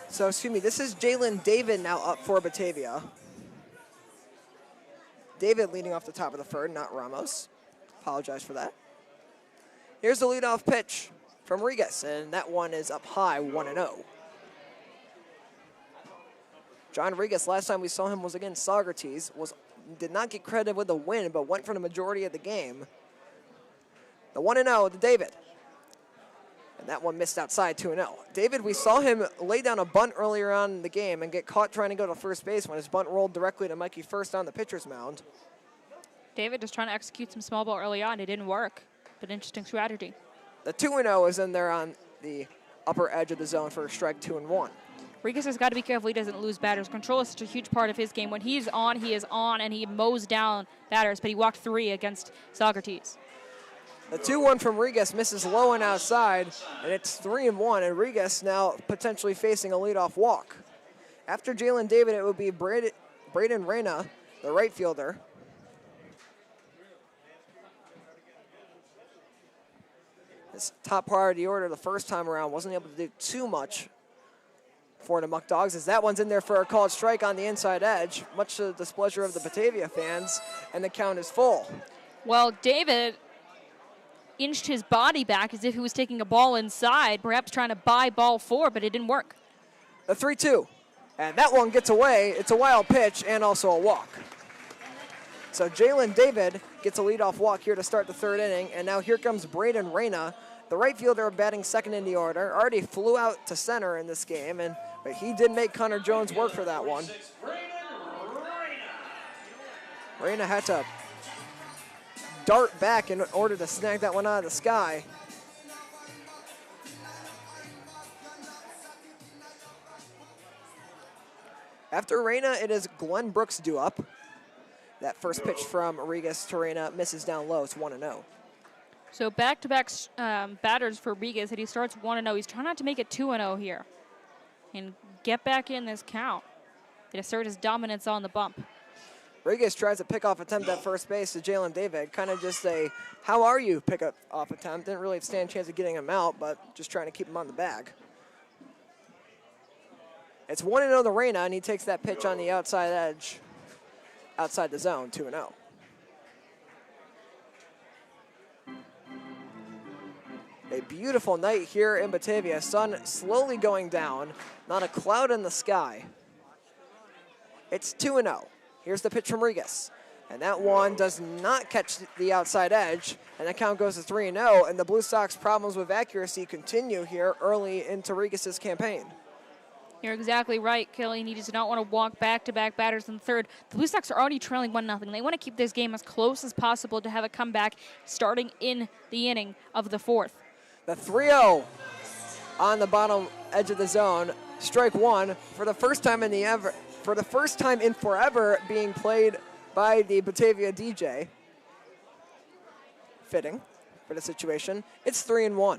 Speaker 2: So, excuse me, this is Jalen David now up for Batavia. David leading off the top of the third, not Ramos. Apologize for that. Here's the leadoff pitch from Regas, and that one is up high, 1-0. John Regas, last time we saw him was against Socrates, did not get credit with the win, but went for the majority of the game. The 1-0 to David. And that one missed outside, 2-0. David, we saw him lay down a bunt earlier on in the game and get caught trying to go to first base when his bunt rolled directly to Mikey First on the pitcher's mound.
Speaker 1: David just trying to execute some small ball early on. It didn't work, but interesting strategy.
Speaker 2: The 2-0 is in there on the upper edge of the zone for a strike, 2-1.
Speaker 1: Regas has got to be careful he doesn't lose batters. Control is such a huge part of his game. When he is on, and he mows down batters, but he walked 3 against Socrates.
Speaker 2: The 2-1 from Regas misses low and outside, and it's 3-1, and Regas now potentially facing a leadoff walk. After Jalen David, it would be Braden Reyna, the right fielder. His top priority order the first time around wasn't able to do too much for the Muckdogs, as that one's in there for a called strike on the inside edge, much to the displeasure of the Batavia fans, and the count is full.
Speaker 1: Well, David inched his body back as if he was taking a ball inside, perhaps trying to buy ball 4, but it didn't work.
Speaker 2: The 3-2, and that one gets away. It's a wild pitch and also a walk. So Jalen David gets a leadoff walk here to start the 3rd inning, and now here comes Braden Reyna, the right fielder batting 2nd in the order. Already flew out to center in this game, but he did make Connor Jones work for that one. Reyna had to dart back in order to snag that one out of the sky. After Reyna, it is Glenn Brooks due up. That first pitch from Regas to Reyna misses down low. It's 1-0.
Speaker 1: So back-to-back batters for Regas, and he starts 1-0. He's trying not to make it 2-0 here and get back in this count and assert his dominance on the bump.
Speaker 2: Regas tries a pickoff attempt at first base to Jalen David. Kind of just a, how are you pickoff attempt. Didn't really stand a chance of getting him out, but just trying to keep him on the bag. It's 1-0 to Reyna, and he takes that pitch on the outside edge, outside the zone, 2-0. A beautiful night here in Batavia. Sun slowly going down, not a cloud in the sky. It's 2-0. Here's the pitch from Regas, and that one does not catch the outside edge, and the count goes to 3-0, and the Blue Sox problems with accuracy continue here early into Regas' campaign.
Speaker 1: You're exactly right, Killian. He does not want to walk back-to-back batters in the 3rd. The Blue Sox are already trailing 1-0. They want to keep this game as close as possible to have a comeback starting in the inning of the 4th.
Speaker 2: The 3-0 on the bottom edge of the zone, strike 1 for the first time in forever being played by the Batavia DJ. Fitting for the situation. It's 3-1.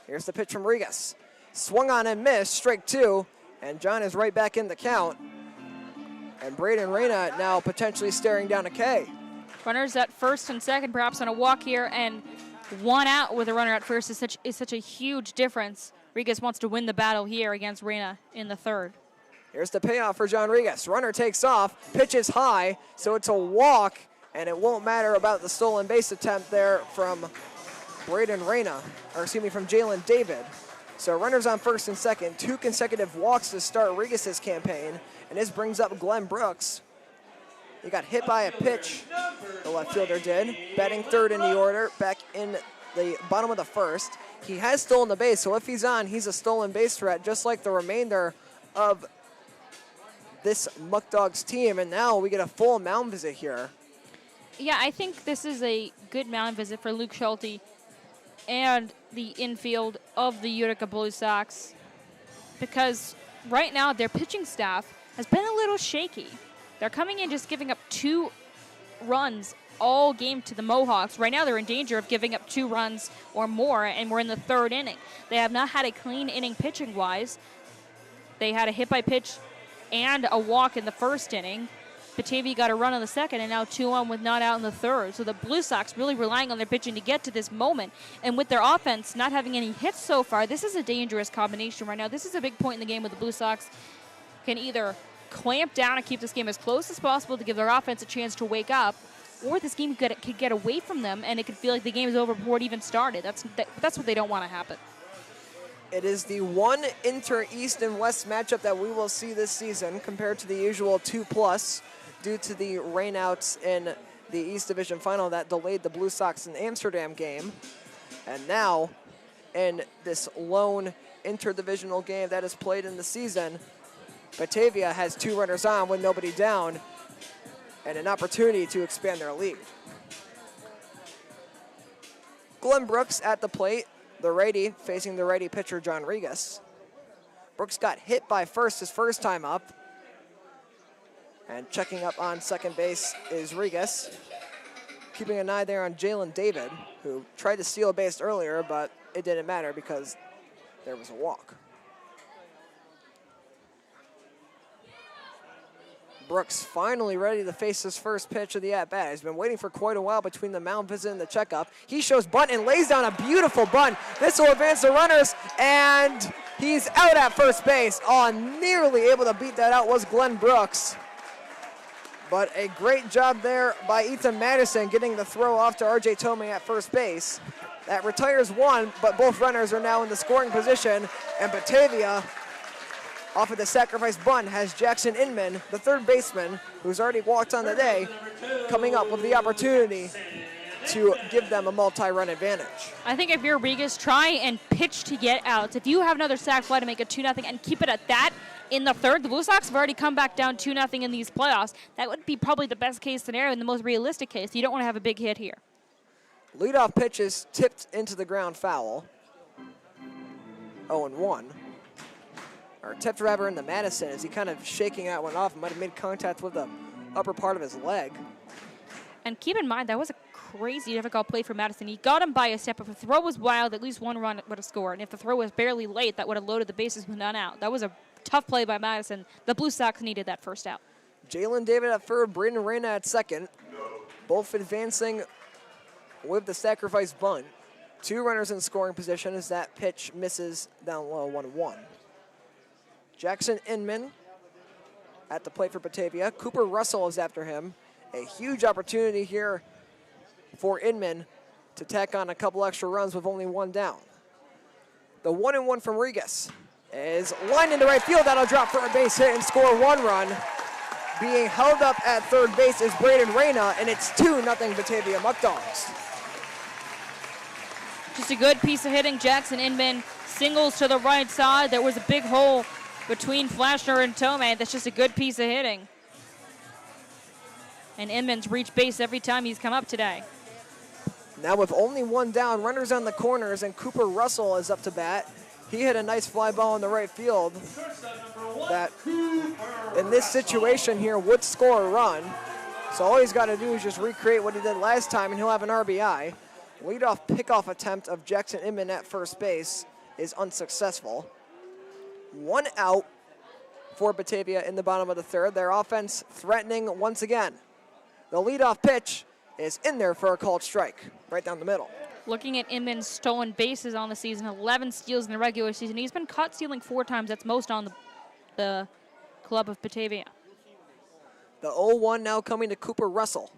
Speaker 2: Here's the pitch from Regas. Swung on and missed, strike 2, and John is right back in the count. And Braden Reyna now potentially staring down a K.
Speaker 1: Runners at 1st and 2nd, perhaps on a walk here, and 1 out with a runner at 1st is such a huge difference. Regas wants to win the battle here against Reyna in the 3rd.
Speaker 2: Here's the payoff for John Regas. Runner takes off, pitches high, so it's a walk, and it won't matter about the stolen base attempt there from Braden Reyna, or excuse me, from Jalen David. So runners on 1st and 2nd, 2 consecutive walks to start Regas' campaign, and this brings up Glenn Brooks. He got hit by a pitch, the left fielder did. Batting third in the order, back in the bottom of the first. He has stolen the base, so if he's on, he's a stolen base threat, just like the remainder of this Muckdogs team. And now we get a full mound visit here.
Speaker 1: Yeah, I think this is a good mound visit for Luke Schulte and the infield of the Utica Blue Sox, because right now their pitching staff has been a little shaky. They're coming in just giving up 2 runs all game to the Mohawks. Right now they're in danger of giving up 2 runs or more, and we're in the 3rd inning. They have not had a clean inning pitching-wise. They had a hit by pitch and a walk in the 1st inning. Batavia got a run in the 2nd, and now 2-1 with not out in the 3rd. So the Blue Sox really relying on their pitching to get to this moment. And with their offense not having any hits so far, this is a dangerous combination right now. This is a big point in the game where the Blue Sox can either clamp down and keep this game as close as possible to give their offense a chance to wake up, or this game could get away from them and it could feel like the game is over before it even started. That's what they don't want to happen.
Speaker 2: It is the one inter-East and West matchup that we will see this season compared to the usual 2+ due to the rainouts in the East Division Final that delayed the Blue Sox in Amsterdam game. And now, in this lone interdivisional game that is played in the season, Batavia has 2 runners on with nobody down and an opportunity to expand their lead. Glenn Brooks at the plate, the righty, facing the righty pitcher, John Regas. Brooks got hit by first his first time up. And checking up on second base is Regas. Keeping an eye there on Jalen David, who tried to steal a base earlier, but it didn't matter because there was a walk. Brooks finally ready to face his first pitch of the at-bat. He's been waiting for quite a while between the mound visit and the checkup. He shows bunt and lays down a beautiful bunt. This will advance the runners, and he's out at first base. Oh, nearly able to beat that out was Glenn Brooks. But a great job there by Ethan Madison getting the throw off to R.J. Tomei at first base. That retires 1, but both runners are now in the scoring position, and Batavia, off of the sacrifice bunt, has Jackson Inman, the third baseman, who's already walked on the day, coming up with the opportunity to give them a multi-run advantage.
Speaker 1: I think if you're Regas, try and pitch to get outs. If you have another sac fly to make it 2-0 and keep it at that in the 3rd, the Blue Sox have already come back down 2-0 in these playoffs. That would be probably the best case scenario and the most realistic case. You don't want to have a big hit here.
Speaker 2: Leadoff pitch is tipped into the ground foul. 0-1. Or tipped rather into Madison as he kind of shaking that one off. Might have made contact with the upper part of his leg.
Speaker 1: And keep in mind, that was a crazy difficult play for Madison. He got him by a step. If the throw was wild, at least 1 run would have scored. And if the throw was barely late, that would have loaded the bases with none out. That was a tough play by Madison. The Blue Sox needed that first out.
Speaker 2: Jalen David at third, Braden Reyna at second. Both advancing with the sacrifice bunt. 2 runners in scoring position as that pitch misses down low, 1-1. Jackson Inman at the plate for Batavia. Cooper Russell is after him. A huge opportunity here for Inman to tack on a couple extra runs with only 1 down. The 1-1 from Regas is lined into right field. That'll drop for a base hit and score 1 run. Being held up at third base is Braden Reyna, and it's 2-0 Batavia Muckdogs.
Speaker 1: Just a good piece of hitting. Jackson Inman singles to the right side. There was a big hole between Flashner and Tomei. That's just a good piece of hitting. And Inman's reached base every time he's come up today.
Speaker 2: Now with only 1 down, runners on the corners, and Cooper Russell is up to bat. He hit a nice fly ball in the right field that in this situation here would score a run. So all he's got to do is just recreate what he did last time and he'll have an RBI. Leadoff pickoff attempt of Jackson Inman at first base is unsuccessful. 1 out for Batavia in the bottom of the 3rd. Their offense threatening once again. The leadoff pitch is in there for a called strike, right down the middle.
Speaker 1: Looking at Inman's stolen bases on the season, 11 steals in the regular season. He's been caught stealing 4 times. That's most on the club of Batavia.
Speaker 2: The 0-1 now coming to Cooper Russell.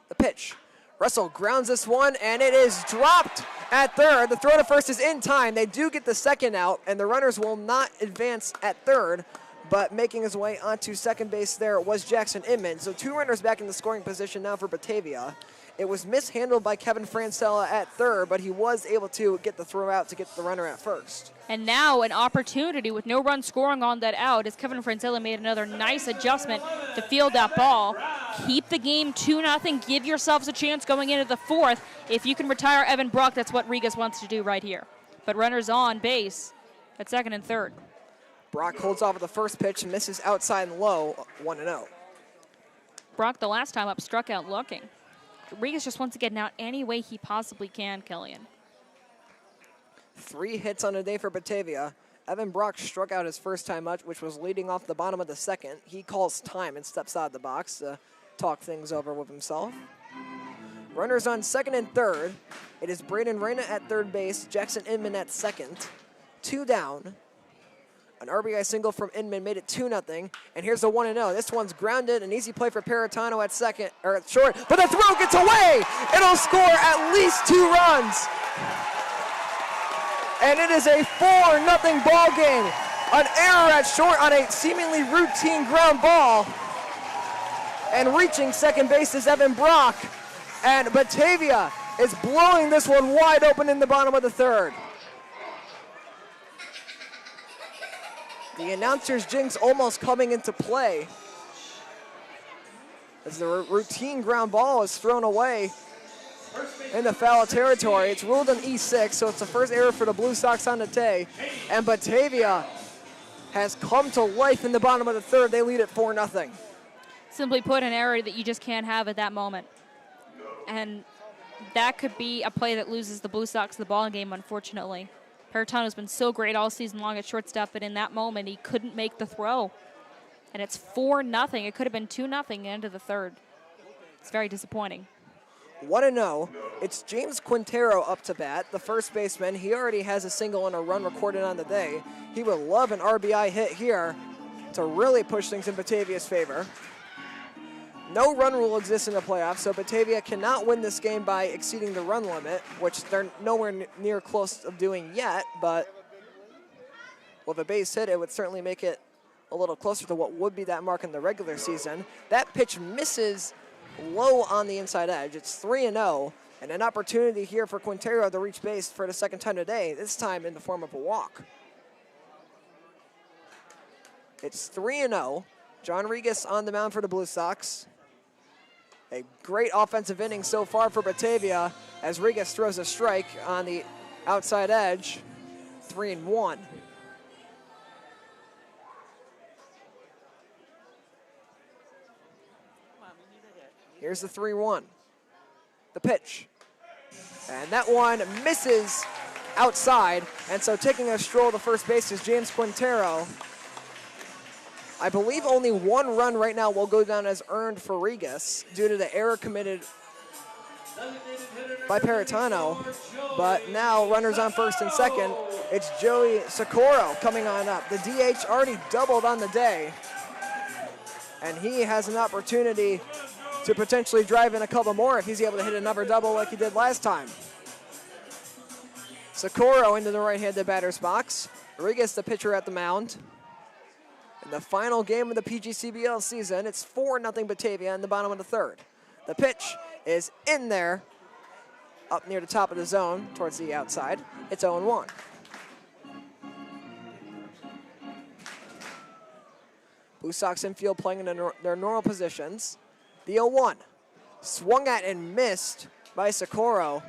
Speaker 2: The pitch. Russell grounds this one, and it is dropped at third. The throw to first is in time. They do get the second out, and the runners will not advance at third. but making his way onto second base there was Jackson Inman. So 2 runners back in the scoring position now for Batavia. It was mishandled by Kevin Francella at third, but he was able to get the throw out to get the runner at first.
Speaker 1: And now an opportunity with no run scoring on that out as Kevin Francella made another nice adjustment to field that ball. Keep the game 2-0. Give yourselves a chance going into the fourth. If you can retire Evan Brock, that's what Rigas wants to do right here. But runners on base at second and third.
Speaker 2: Brock holds off at the first pitch and misses outside and low, 1-0.
Speaker 1: Brock, the last time up, struck out looking. Rigas just wants to get out any way he possibly can, Killian.
Speaker 2: 3 hits on a day for Batavia. Evan Brock struck out his first time up, which was leading off the bottom of the second. He calls time and steps out of the box to talk things over with himself. Runners on second and third. It is Braden Reyna at third base, Jackson Inman at second. 2 down. An RBI single from Inman made it 2-0. And here's the 1-0. This one's grounded. An easy play for Paratano at second, or at short. But the throw gets away. It'll score at least 2 runs. And it is a 4-0 ball game. An error at short on a seemingly routine ground ball. And reaching second base is Evan Brock. And Batavia is blowing this one wide open in the bottom of the third. The announcer's jinx almost coming into play as the routine ground ball is thrown away in the foul territory. It's ruled an E6, so it's the first error for the Blue Sox on the day. And Batavia has come to life in the bottom of the third. They lead at 4-0.
Speaker 1: Simply put, an error that you just can't have at that moment. And that could be a play that loses the Blue Sox the ball game, unfortunately. Paratano's been so great all season long at shortstop, but in that moment, he couldn't make the throw. And it's 4-0. It could have been 2-0 into the third. It's very disappointing.
Speaker 2: 1-0. It's James Quintero up to bat, the first baseman. He already has a single and a run recorded on the day. He would love an RBI hit here to really push things in Batavia's favor. No run rule exists in the playoffs, so Batavia cannot win this game by exceeding the run limit, which they're nowhere near close of doing yet, but with a base hit, it would certainly make it a little closer to what would be that mark in the regular season. That pitch misses low on the inside edge. It's 3-0, and an opportunity here for Quintero to reach base for the second time today, this time in the form of a walk. It's 3-0. John Rigas on the mound for the Blue Sox. A great offensive inning so far for Batavia as Rigas throws a strike on the outside edge. 3-1. Here's the 3-1. The pitch. And that one misses outside. And so taking a stroll to first base is James Quintero. I believe only 1 run right now will go down as earned for Rigas due to the error committed by Paratano. But now runners on first and second. It's Joey Socorro coming on up. The DH already doubled on the day. And he has an opportunity to potentially drive in a couple more if he's able to hit another double like he did last time. Socorro into the right-handed batter's box. Rigas, the pitcher, at the mound. In the final game of the PGCBL season, it's 4-0 Batavia in the bottom of the third. The pitch is in there, up near the top of the zone, towards the outside. It's 0-1. Blue Sox infield playing in their normal positions. The 0-1, swung at and missed by Socorro.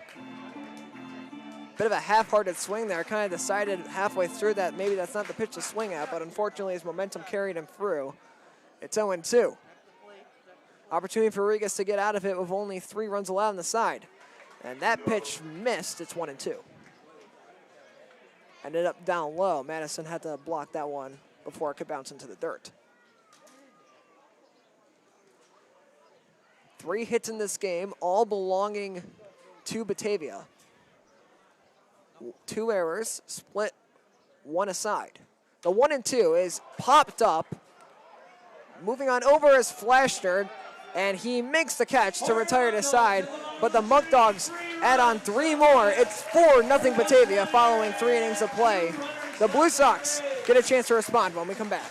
Speaker 2: Bit of a half-hearted swing there. Kind of decided halfway through that maybe that's not the pitch to swing at, but unfortunately his momentum carried him through. It's 0-2. Opportunity for Rigas to get out of it with only 3 runs allowed on the side. And that pitch missed. It's 1-2. Ended up down low. Madison had to block that one before it could bounce into the dirt. 3 hits in this game, all belonging to Batavia. 2 errors, split 1 aside. The 1-2 is popped up. Moving on over is Flashner, and he makes the catch to retire to side, but the Muckdogs add on 3 more. It's 4-0 Batavia following 3 innings of play. The Blue Sox get a chance to respond when we come back.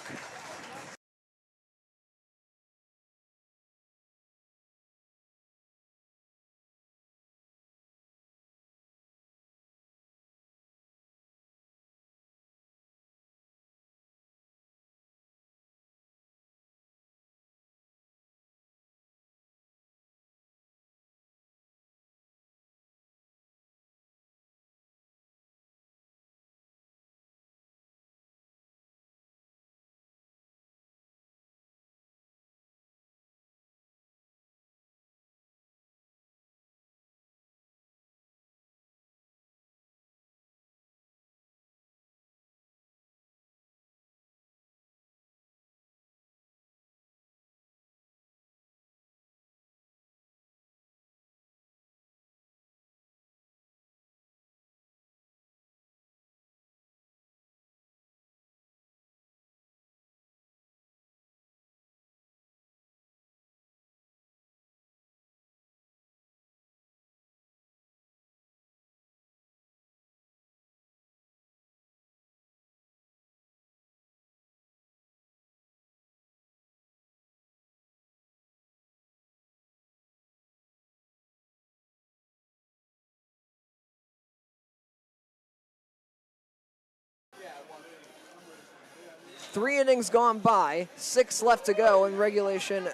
Speaker 2: 3 innings gone by, 6 left to go in regulation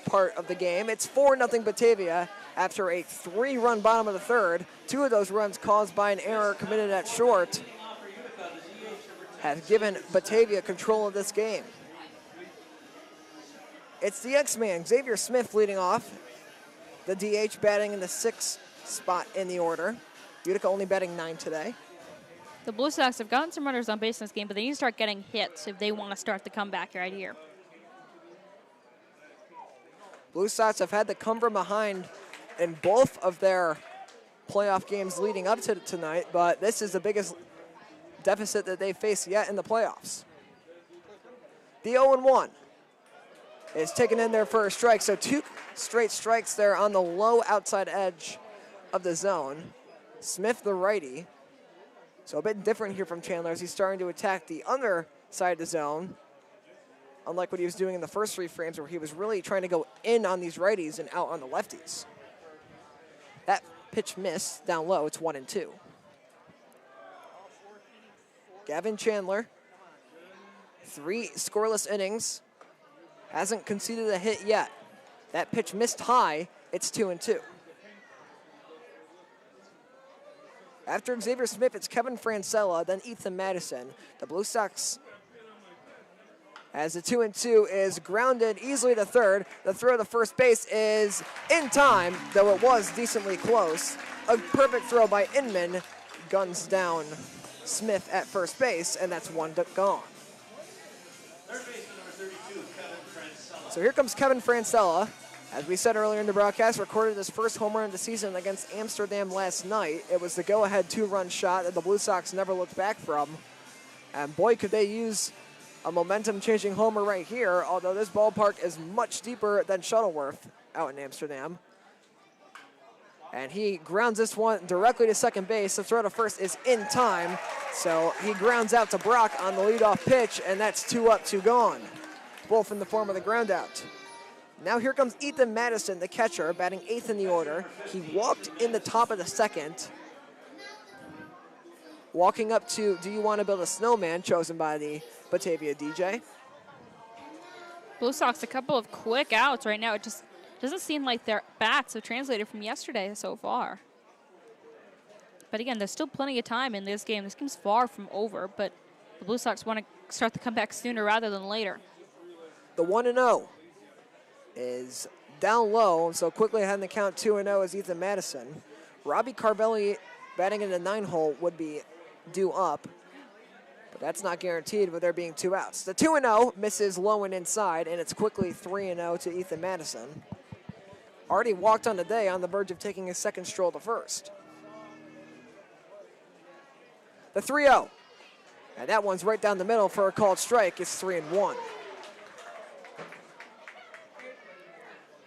Speaker 2: part of the game. It's 4-0 Batavia after a 3-run bottom of the third. 2 of those runs caused by an error committed at short have given Batavia control of this game. It's the X-Man, Xavier Smith, leading off. The DH batting in the 6th spot in the order. Utica only batting 9 today.
Speaker 1: The Blue Sox have gotten some runners on base in this game, but they need to start getting hits if they want to start the comeback right here.
Speaker 2: Blue Sox have had to come from behind in both of their playoff games leading up to tonight, but this is the biggest deficit that they face yet in the playoffs. The 0-1 is taken in there for a strike, so 2 straight strikes there on the low outside edge of the zone. Smith, the righty. So a bit different here from Chandler as he's starting to attack the other side of the zone, unlike what he was doing in the first 3 frames where he was really trying to go in on these righties and out on the lefties. That pitch missed down low. It's 1-2. Gavin Chandler, 3 scoreless innings, hasn't conceded a hit yet. That pitch missed high. It's 2-2. After Xavier Smith, it's Kevin Francella, then Ethan Madison. The Blue Sox, as the 2-2 is grounded easily to third. The throw to first base is in time, though it was decently close. A perfect throw by Inman guns down Smith at first base, and that's 1 gone.
Speaker 3: Third baseman number 32, Kevin Francella.
Speaker 2: So here comes Kevin Francella. As we said earlier in the broadcast, recorded his first home run of the season against Amsterdam last night. It was the go-ahead 2-run shot that the Blue Sox never looked back from. And boy, could they use a momentum-changing homer right here, although this ballpark is much deeper than Shuttleworth out in Amsterdam. And he grounds this one directly to second base. The throw to first is in time, so he grounds out to Brock on the leadoff pitch, and that's 2 up, 2 gone, both in the form of the ground out. Now here comes Ethan Madison, the catcher, batting 8th in the order. He walked in the top of the 2nd. Walking up to Do You Want to Build a Snowman, chosen by the Batavia DJ.
Speaker 1: Blue Sox, a couple of quick outs right now. It just doesn't seem like their bats have translated from yesterday so far. But again, there's still plenty of time in this game. This game's far from over, but the Blue Sox want to start the comeback sooner rather than later.
Speaker 2: The 1-0 is down low, so quickly ahead in the count. 2-0 is Ethan Madison. Robbie Carvelli batting in the 9-hole would be due up, but that's not guaranteed with there being 2 outs. The 2-0 misses low and inside, and it's quickly 3-0 to Ethan Madison. Already walked on the day, on the verge of taking his 2nd stroll to first. The 3-0, and that one's right down the middle for a called strike. It's 3-1.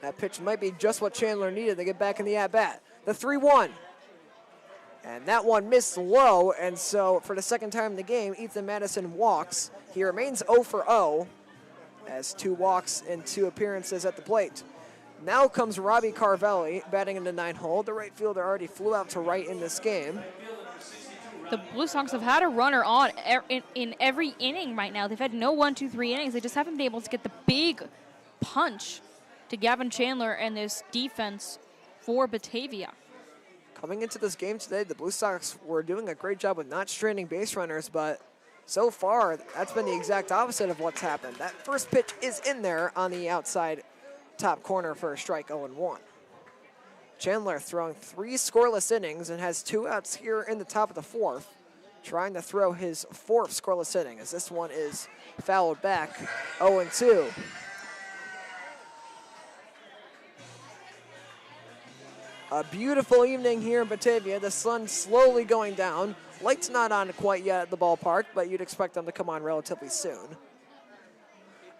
Speaker 2: That pitch might be just what Chandler needed to get back in the at-bat. The 3-1. And that one missed low, and so for the 2nd time in the game, Ethan Madison walks. He remains 0 for 0, as 2 walks in 2 appearances at the plate. Now comes Robbie Carvelli, batting in the 9-hole. The right fielder already flew out to right in this game.
Speaker 1: The Blue Sox have had a runner on in every inning right now. They've had no 1, 2, 3 innings. They just haven't been able to get the big punch to Gavin Chandler and this defense for Batavia.
Speaker 2: Coming into this game today, the Blue Sox were doing a great job with not straining base runners, but so far, that's been the exact opposite of what's happened. That first pitch is in there on the outside top corner for a strike, 0-1. Chandler throwing 3 scoreless innings and has 2 outs here in the top of the 4th, trying to throw his 4th scoreless inning, as this one is fouled back, 0-2. A beautiful evening here in Batavia. The sun slowly going down. Lights not on quite yet at the ballpark, but you'd expect them to come on relatively soon.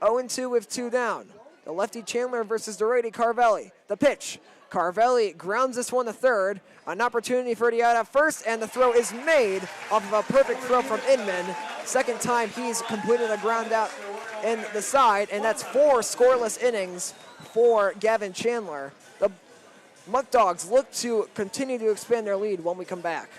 Speaker 2: 0-2 with 2 down. The lefty Chandler versus the righty Carvelli. The pitch. Carvelli grounds this one to third. An opportunity for the out at first, and the throw is made off of a perfect throw from Inman. 2nd time he's completed a ground out in the side, and that's 4 scoreless innings for Gavin Chandler. The Muckdogs look to continue to expand their lead when we come back.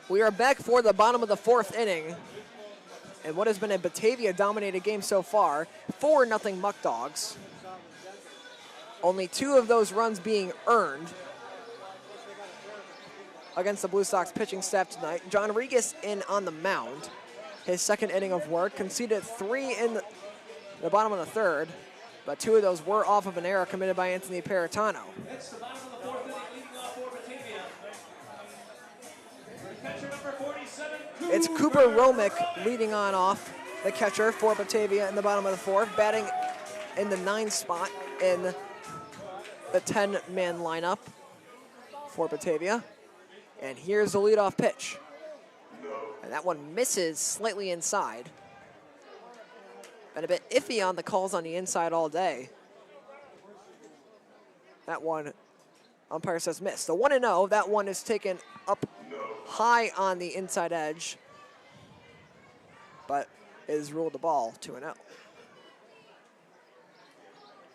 Speaker 2: We are back for the bottom of the 4th inning. And what has been a Batavia-dominated game so far, 4-0 Muckdogs. Only 2 of those runs being earned against the Blue Sox pitching staff tonight. John Regas in on the mound. His 2nd inning of work, conceded 3 in the bottom of the 3rd, but 2 of those were off of an error committed by Anthony Paratano.
Speaker 3: It's the bottom of the 4th inning, leading off for Batavia. Catcher number 47,
Speaker 2: It's Cooper Romick leading on off, the catcher for Batavia in the bottom of the 4th, batting in the 9 spot in the 10-man lineup for Batavia. And here's the leadoff pitch. And that one misses slightly inside. Been a bit iffy on the calls on the inside all day. That one, umpire says miss. The 1-0, that one is taken up high on the inside edge, but is ruled the ball 2-0.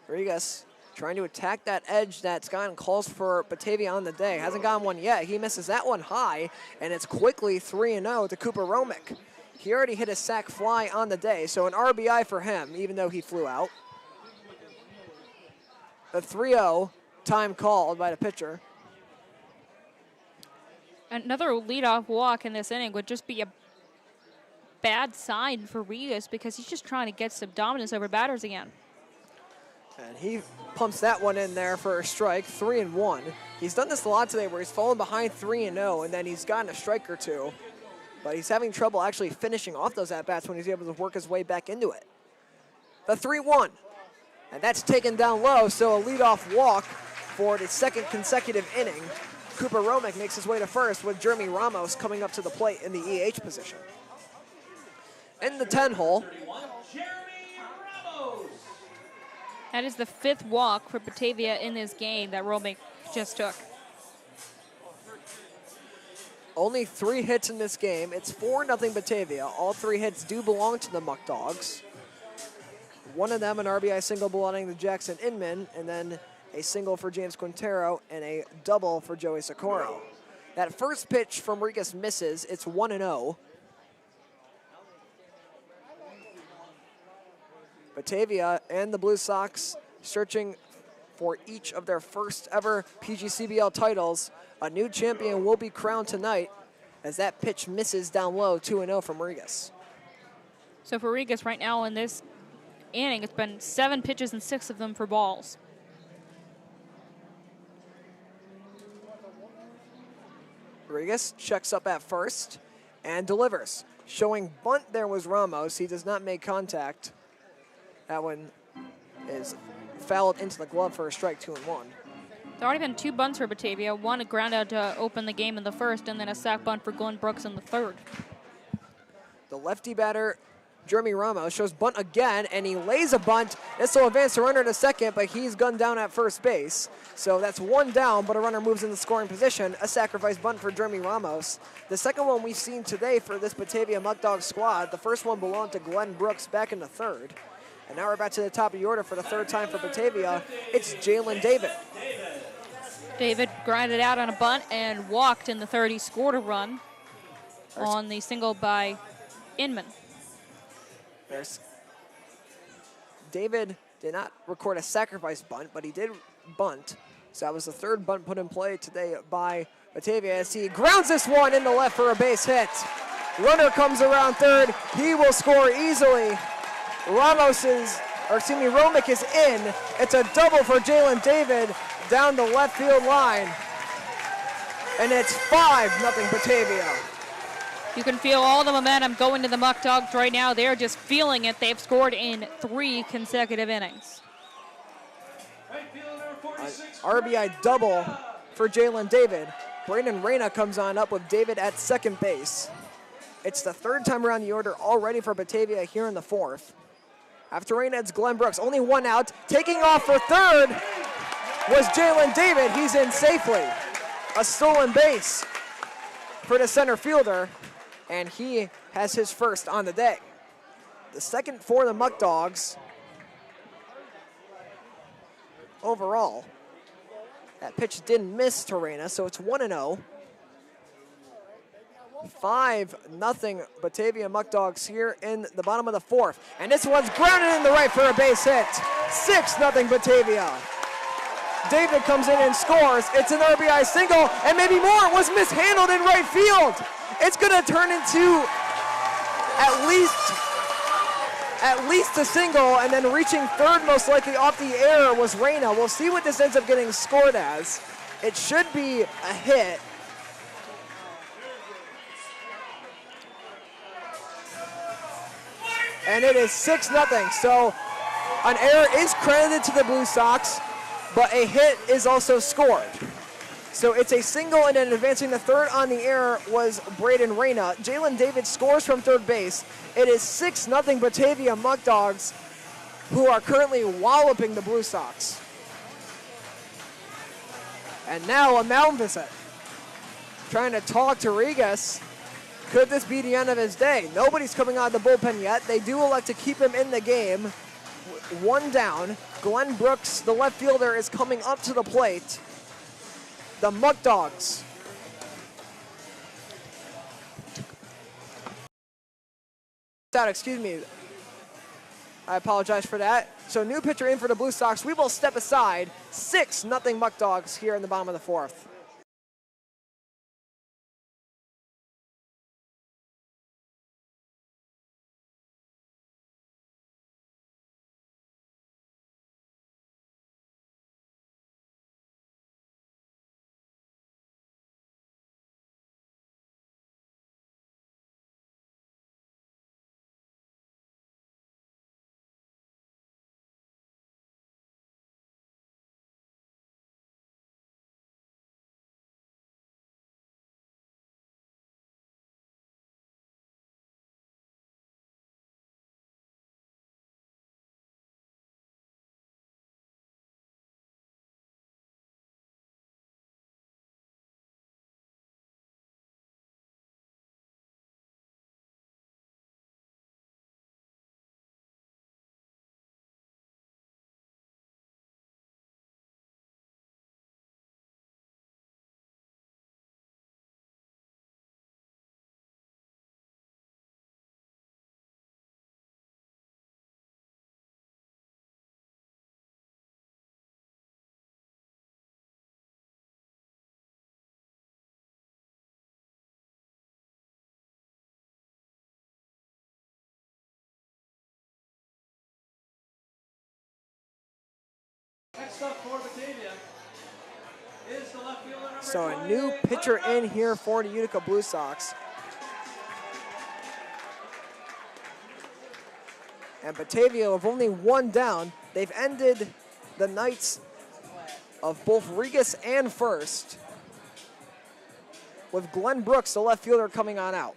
Speaker 2: Regas trying to attack that edge that's gotten calls for Batavia on the day. Hasn't gotten one yet. He misses that one high, and it's quickly 3-0 to Cooper Romick. He already hit a sac fly on the day, so an RBI for him, even though he flew out. A 3-0 time called by the pitcher.
Speaker 1: Another leadoff walk in this inning would just be a bad sign for Regas because he's just trying to get some dominance over batters again.
Speaker 2: And he pumps that one in there for a strike, 3-1. He's done this a lot today where he's fallen behind 3-0 and then he's gotten a strike or two. But he's having trouble actually finishing off those at-bats when he's able to work his way back into it. The 3-1. And that's taken down low, so a leadoff walk for the 2nd consecutive inning. Cooper Romick makes his way to first with Jeremy Ramos coming up to the plate in the EH position. In the 10-hole.
Speaker 1: That is the 5th walk for Batavia in this game that Romick just took.
Speaker 2: Only 3 hits in this game. It's 4-0 Batavia. All 3 hits do belong to the Muckdogs. One of them, an RBI single belonging to Jackson Inman, and then a single for James Quintero and a double for Joey Socorro. That first pitch from Regas misses. It's 1-0. Batavia and the Blue Sox searching for each of their first ever PGCBL titles. A new champion will be crowned tonight as that pitch misses down low, 2-0 from Regas.
Speaker 1: So for Regas right now in this inning, it's been 7 pitches and 6 of them for balls.
Speaker 2: Regas checks up at first and delivers. Showing bunt there was Ramos. He does not make contact. That one is fouled into the glove for a strike, 2-1.
Speaker 1: There already been 2 bunts for Batavia. One a ground out to open the game in the 1st, and then a sac bunt for Glenn Brooks in the 3rd.
Speaker 2: The lefty batter, Jeremy Ramos, shows bunt again, and he lays a bunt. This will advance the runner to second, but he's gunned down at first base. So that's 1 down, but a runner moves into scoring position. A sacrifice bunt for Jeremy Ramos. The second one we've seen today for this Batavia Muckdog squad. The first one belonged to Glenn Brooks back in the 3rd. And now we're back to the top of the order for the 3rd time for Batavia. It's Jalen David.
Speaker 1: David grinded out on a bunt and walked in the 3rd. He scored a run on the single by Inman.
Speaker 2: David did not record a sacrifice bunt, but he did bunt. So that was the 3rd bunt put in play today by Batavia as he grounds this one in the left for a base hit. Runner comes around 3rd. He will score easily. Romick is in. It's a double for Jalen David down the left field line. And it's 5-0 Batavia.
Speaker 1: You can feel all the momentum going to the Muckdogs right now. They're just feeling it. They've scored in 3 consecutive innings.
Speaker 2: An RBI double for Jalen David. Brandon Reyna comes on up with David at 2nd base. It's the 3rd time around the order already for Batavia here in the 4th. After Reyna, it's Glenn Brooks. Only 1 out. Taking off for 3rd was Jalen David. He's in safely. A stolen base for the center fielder, and he has his first on the day. The 2nd for the Muckdogs. Overall, that pitch didn't miss to Reyna, so it's 1-0. 5-0 Batavia Muckdogs here in the bottom of the fourth. And this one's grounded in the right for a base hit. 6-0 Batavia. David comes in and scores. It's an RBI single, and maybe more. It was mishandled in right field. It's going to turn into at least a single, and then reaching third most likely off the air was Reyna. We'll see what this ends up getting scored as. It should be a hit. And it is 6-0. So an error is credited to the Blue Sox, but a hit is also scored. So it's a single, and then advancing the third on the air was Braden Reyna. Jalen David scores from third base. It is 6-0 Batavia Muckdogs, who are currently walloping the Blue Sox. And now a mound visit. Trying to talk to Rigas. Could this be the end of his day? Nobody's coming out of the bullpen yet. They do elect to keep him in the game. One down. Glenn Brooks, the left fielder, is coming up to the plate. The Muckdogs. Excuse me. I apologize for that. So new pitcher in for the Blue Sox. We will step aside. 6-0 Muckdogs here in the bottom of the fourth.
Speaker 3: Next up for Batavia is the left fielder number
Speaker 2: So a new pitcher in here for the Utica Blue Sox. And Batavia with only one down. They've ended the nights of both Rigas and first, with Glenn Brooks, the left fielder, coming on out.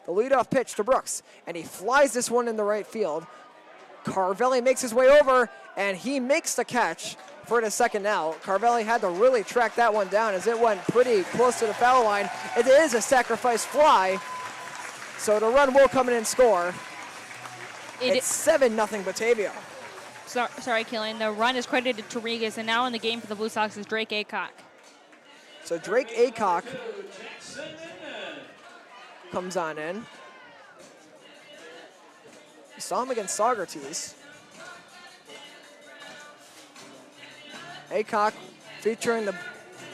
Speaker 2: The leadoff pitch to Brooks, and he flies this one in the right field. Carvelli makes his way over, and he makes the catch for the second out. Carvelli had to really track that one down as it went pretty close to the foul line. It is a sacrifice fly, so the run will come in and score. It's 7-0 Batavia.
Speaker 1: Sorry, Killian. The run is credited to Rigas, and now in the game for the Blue Sox is Drake Aycock.
Speaker 2: So Drake Aycock comes on in. You saw him against Saugerties. Aycock featuring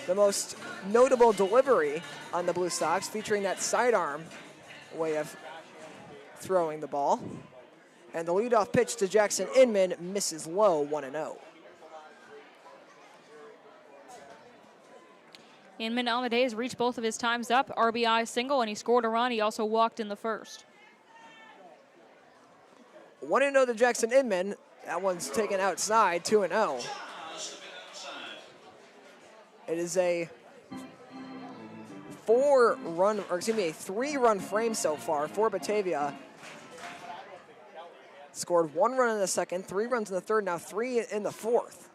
Speaker 2: the most notable delivery on the Blue Sox, featuring that sidearm way of throwing the ball. And the leadoff pitch to Jackson Inman misses low, 1-0.
Speaker 1: Inman on the day has reached both of his times up. RBI single, and he scored a run. He also walked in the first.
Speaker 2: 1-0 to Jackson Inman. That one's taken outside, 2-0. It is a three-run frame so far for Batavia. Scored one run in the second, 3 runs in the third, now 3 in the fourth.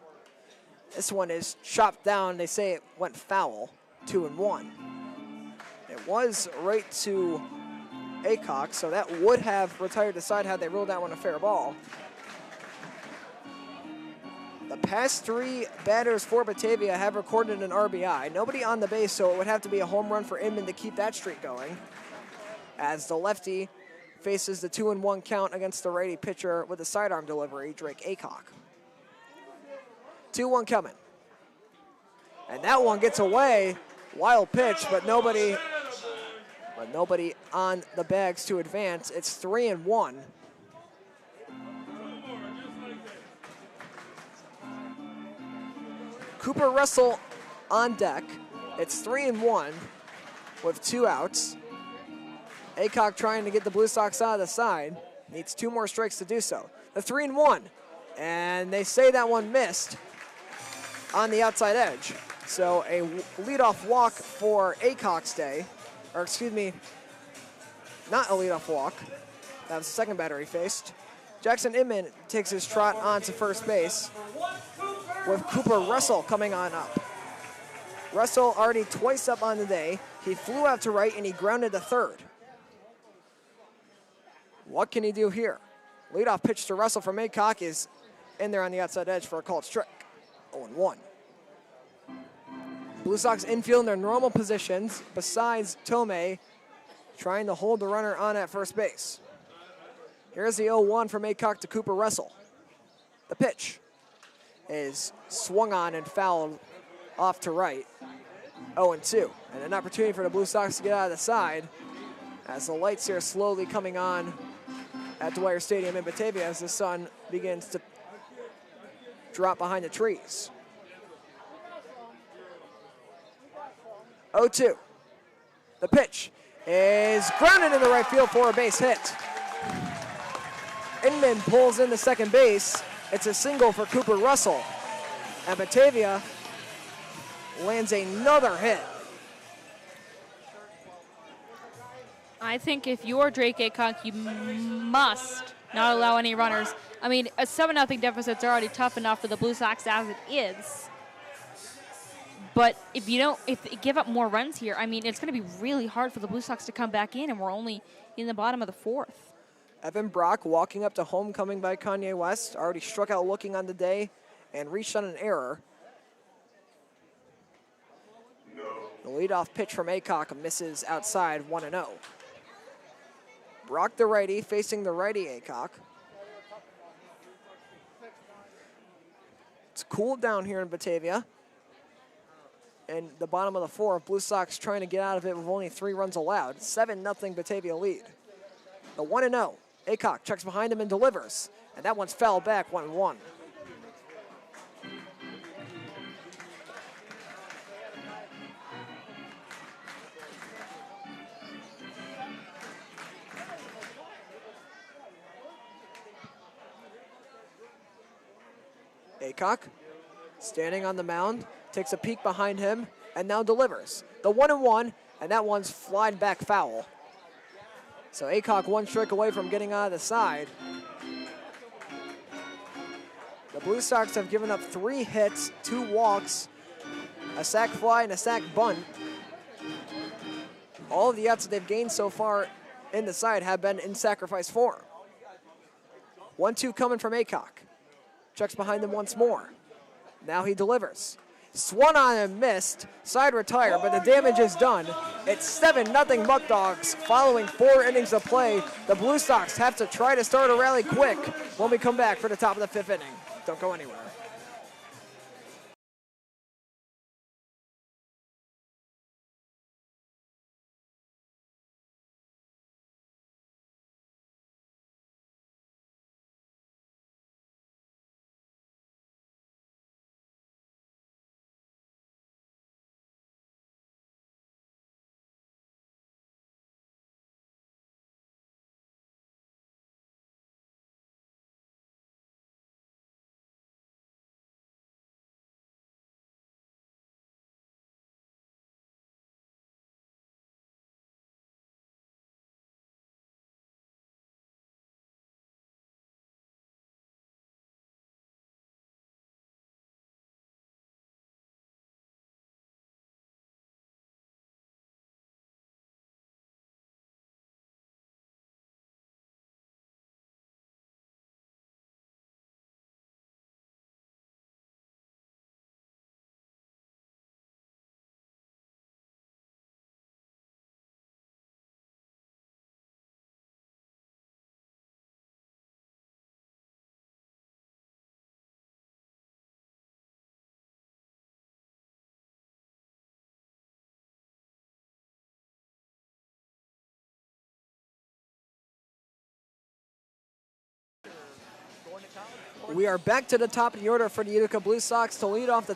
Speaker 2: This one is chopped down. They say it went foul, 2-1. It was right to Aycock, so that would have retired the side had they ruled that one a fair ball. The past 3 batters for Batavia have recorded an RBI. Nobody on the base, so it would have to be a home run for Inman to keep that streak going. As the lefty faces the 2-1 count against the righty pitcher with a sidearm delivery, Drake Aycock. 2-1 coming. And that one gets away. Wild pitch, but nobody on the bags to advance. It's 3-1. Cooper Russell on deck. It's 3-1 with 2 outs. Aycock trying to get the Blue Sox out of the side. Needs 2 more strikes to do so. The 3-1. And they say that one missed on the outside edge. So a leadoff walk for Aycock's day. Or excuse me, not a leadoff walk. That was the second batter he faced. Jackson Inman takes his trot onto first base with Cooper Russell coming on up. Russell already twice up on the day. He flew out to right and he grounded to third. What can he do here? Leadoff pitch to Russell from Aycock is in there on the outside edge for a called strike. 0-1. Blue Sox infield in their normal positions, besides Tomei trying to hold the runner on at first base. Here's the 0-1 from Aycock to Cooper Russell. The pitch is swung on and fouled off to right. 0-2. And an opportunity for the Blue Sox to get out of the side as the lights here slowly coming on at Dwyer Stadium in Batavia as the sun begins to drop behind the trees. 0-2. The pitch is grounded in the right field for a base hit. Inman pulls into second base. It's a single for Cooper Russell. And Batavia lands another hit.
Speaker 1: I think if you're Drake Aycock, you must not allow any runners. I mean, a 7-0 deficit's already tough enough for the Blue Sox as it is. But if you give up more runs here, I mean, it's going to be really hard for the Blue Sox to come back in, and we're only in the bottom of the 4th.
Speaker 2: Evan Brock walking up to homecoming by Kanye West, already struck out looking on the day and reached on an error. The leadoff pitch from Aycock misses outside 1-0. Brock the righty facing the righty Aycock. It's cooled down here in Batavia. And the bottom of the 4th, Blue Sox trying to get out of it with only 3 runs allowed. 7-0 Batavia lead. The 1-0. Aycock checks behind him and delivers. And that one's fouled back 1-1. Aycock standing on the mound, takes a peek behind him, and now delivers. The 1-1, and that one's flying back foul. So Aycock 1 strike away from getting out of the side. The Blue Sox have given up 3 hits, 2 walks, a sac fly, and a sac bunt. All of the outs that they've gained so far in the side have been in sacrifice form. 1-2 coming from Aycock. Checks behind him once more. Now he delivers. Swung on and missed. Side retire, but the damage is done. It's 7-0 Muckdogs following 4 innings of play. The Blue Sox have to try to start a rally quick when we come back for the top of the 5th inning. Don't go anywhere. We are back to the top of the order for the Utica Blue Sox. To lead off the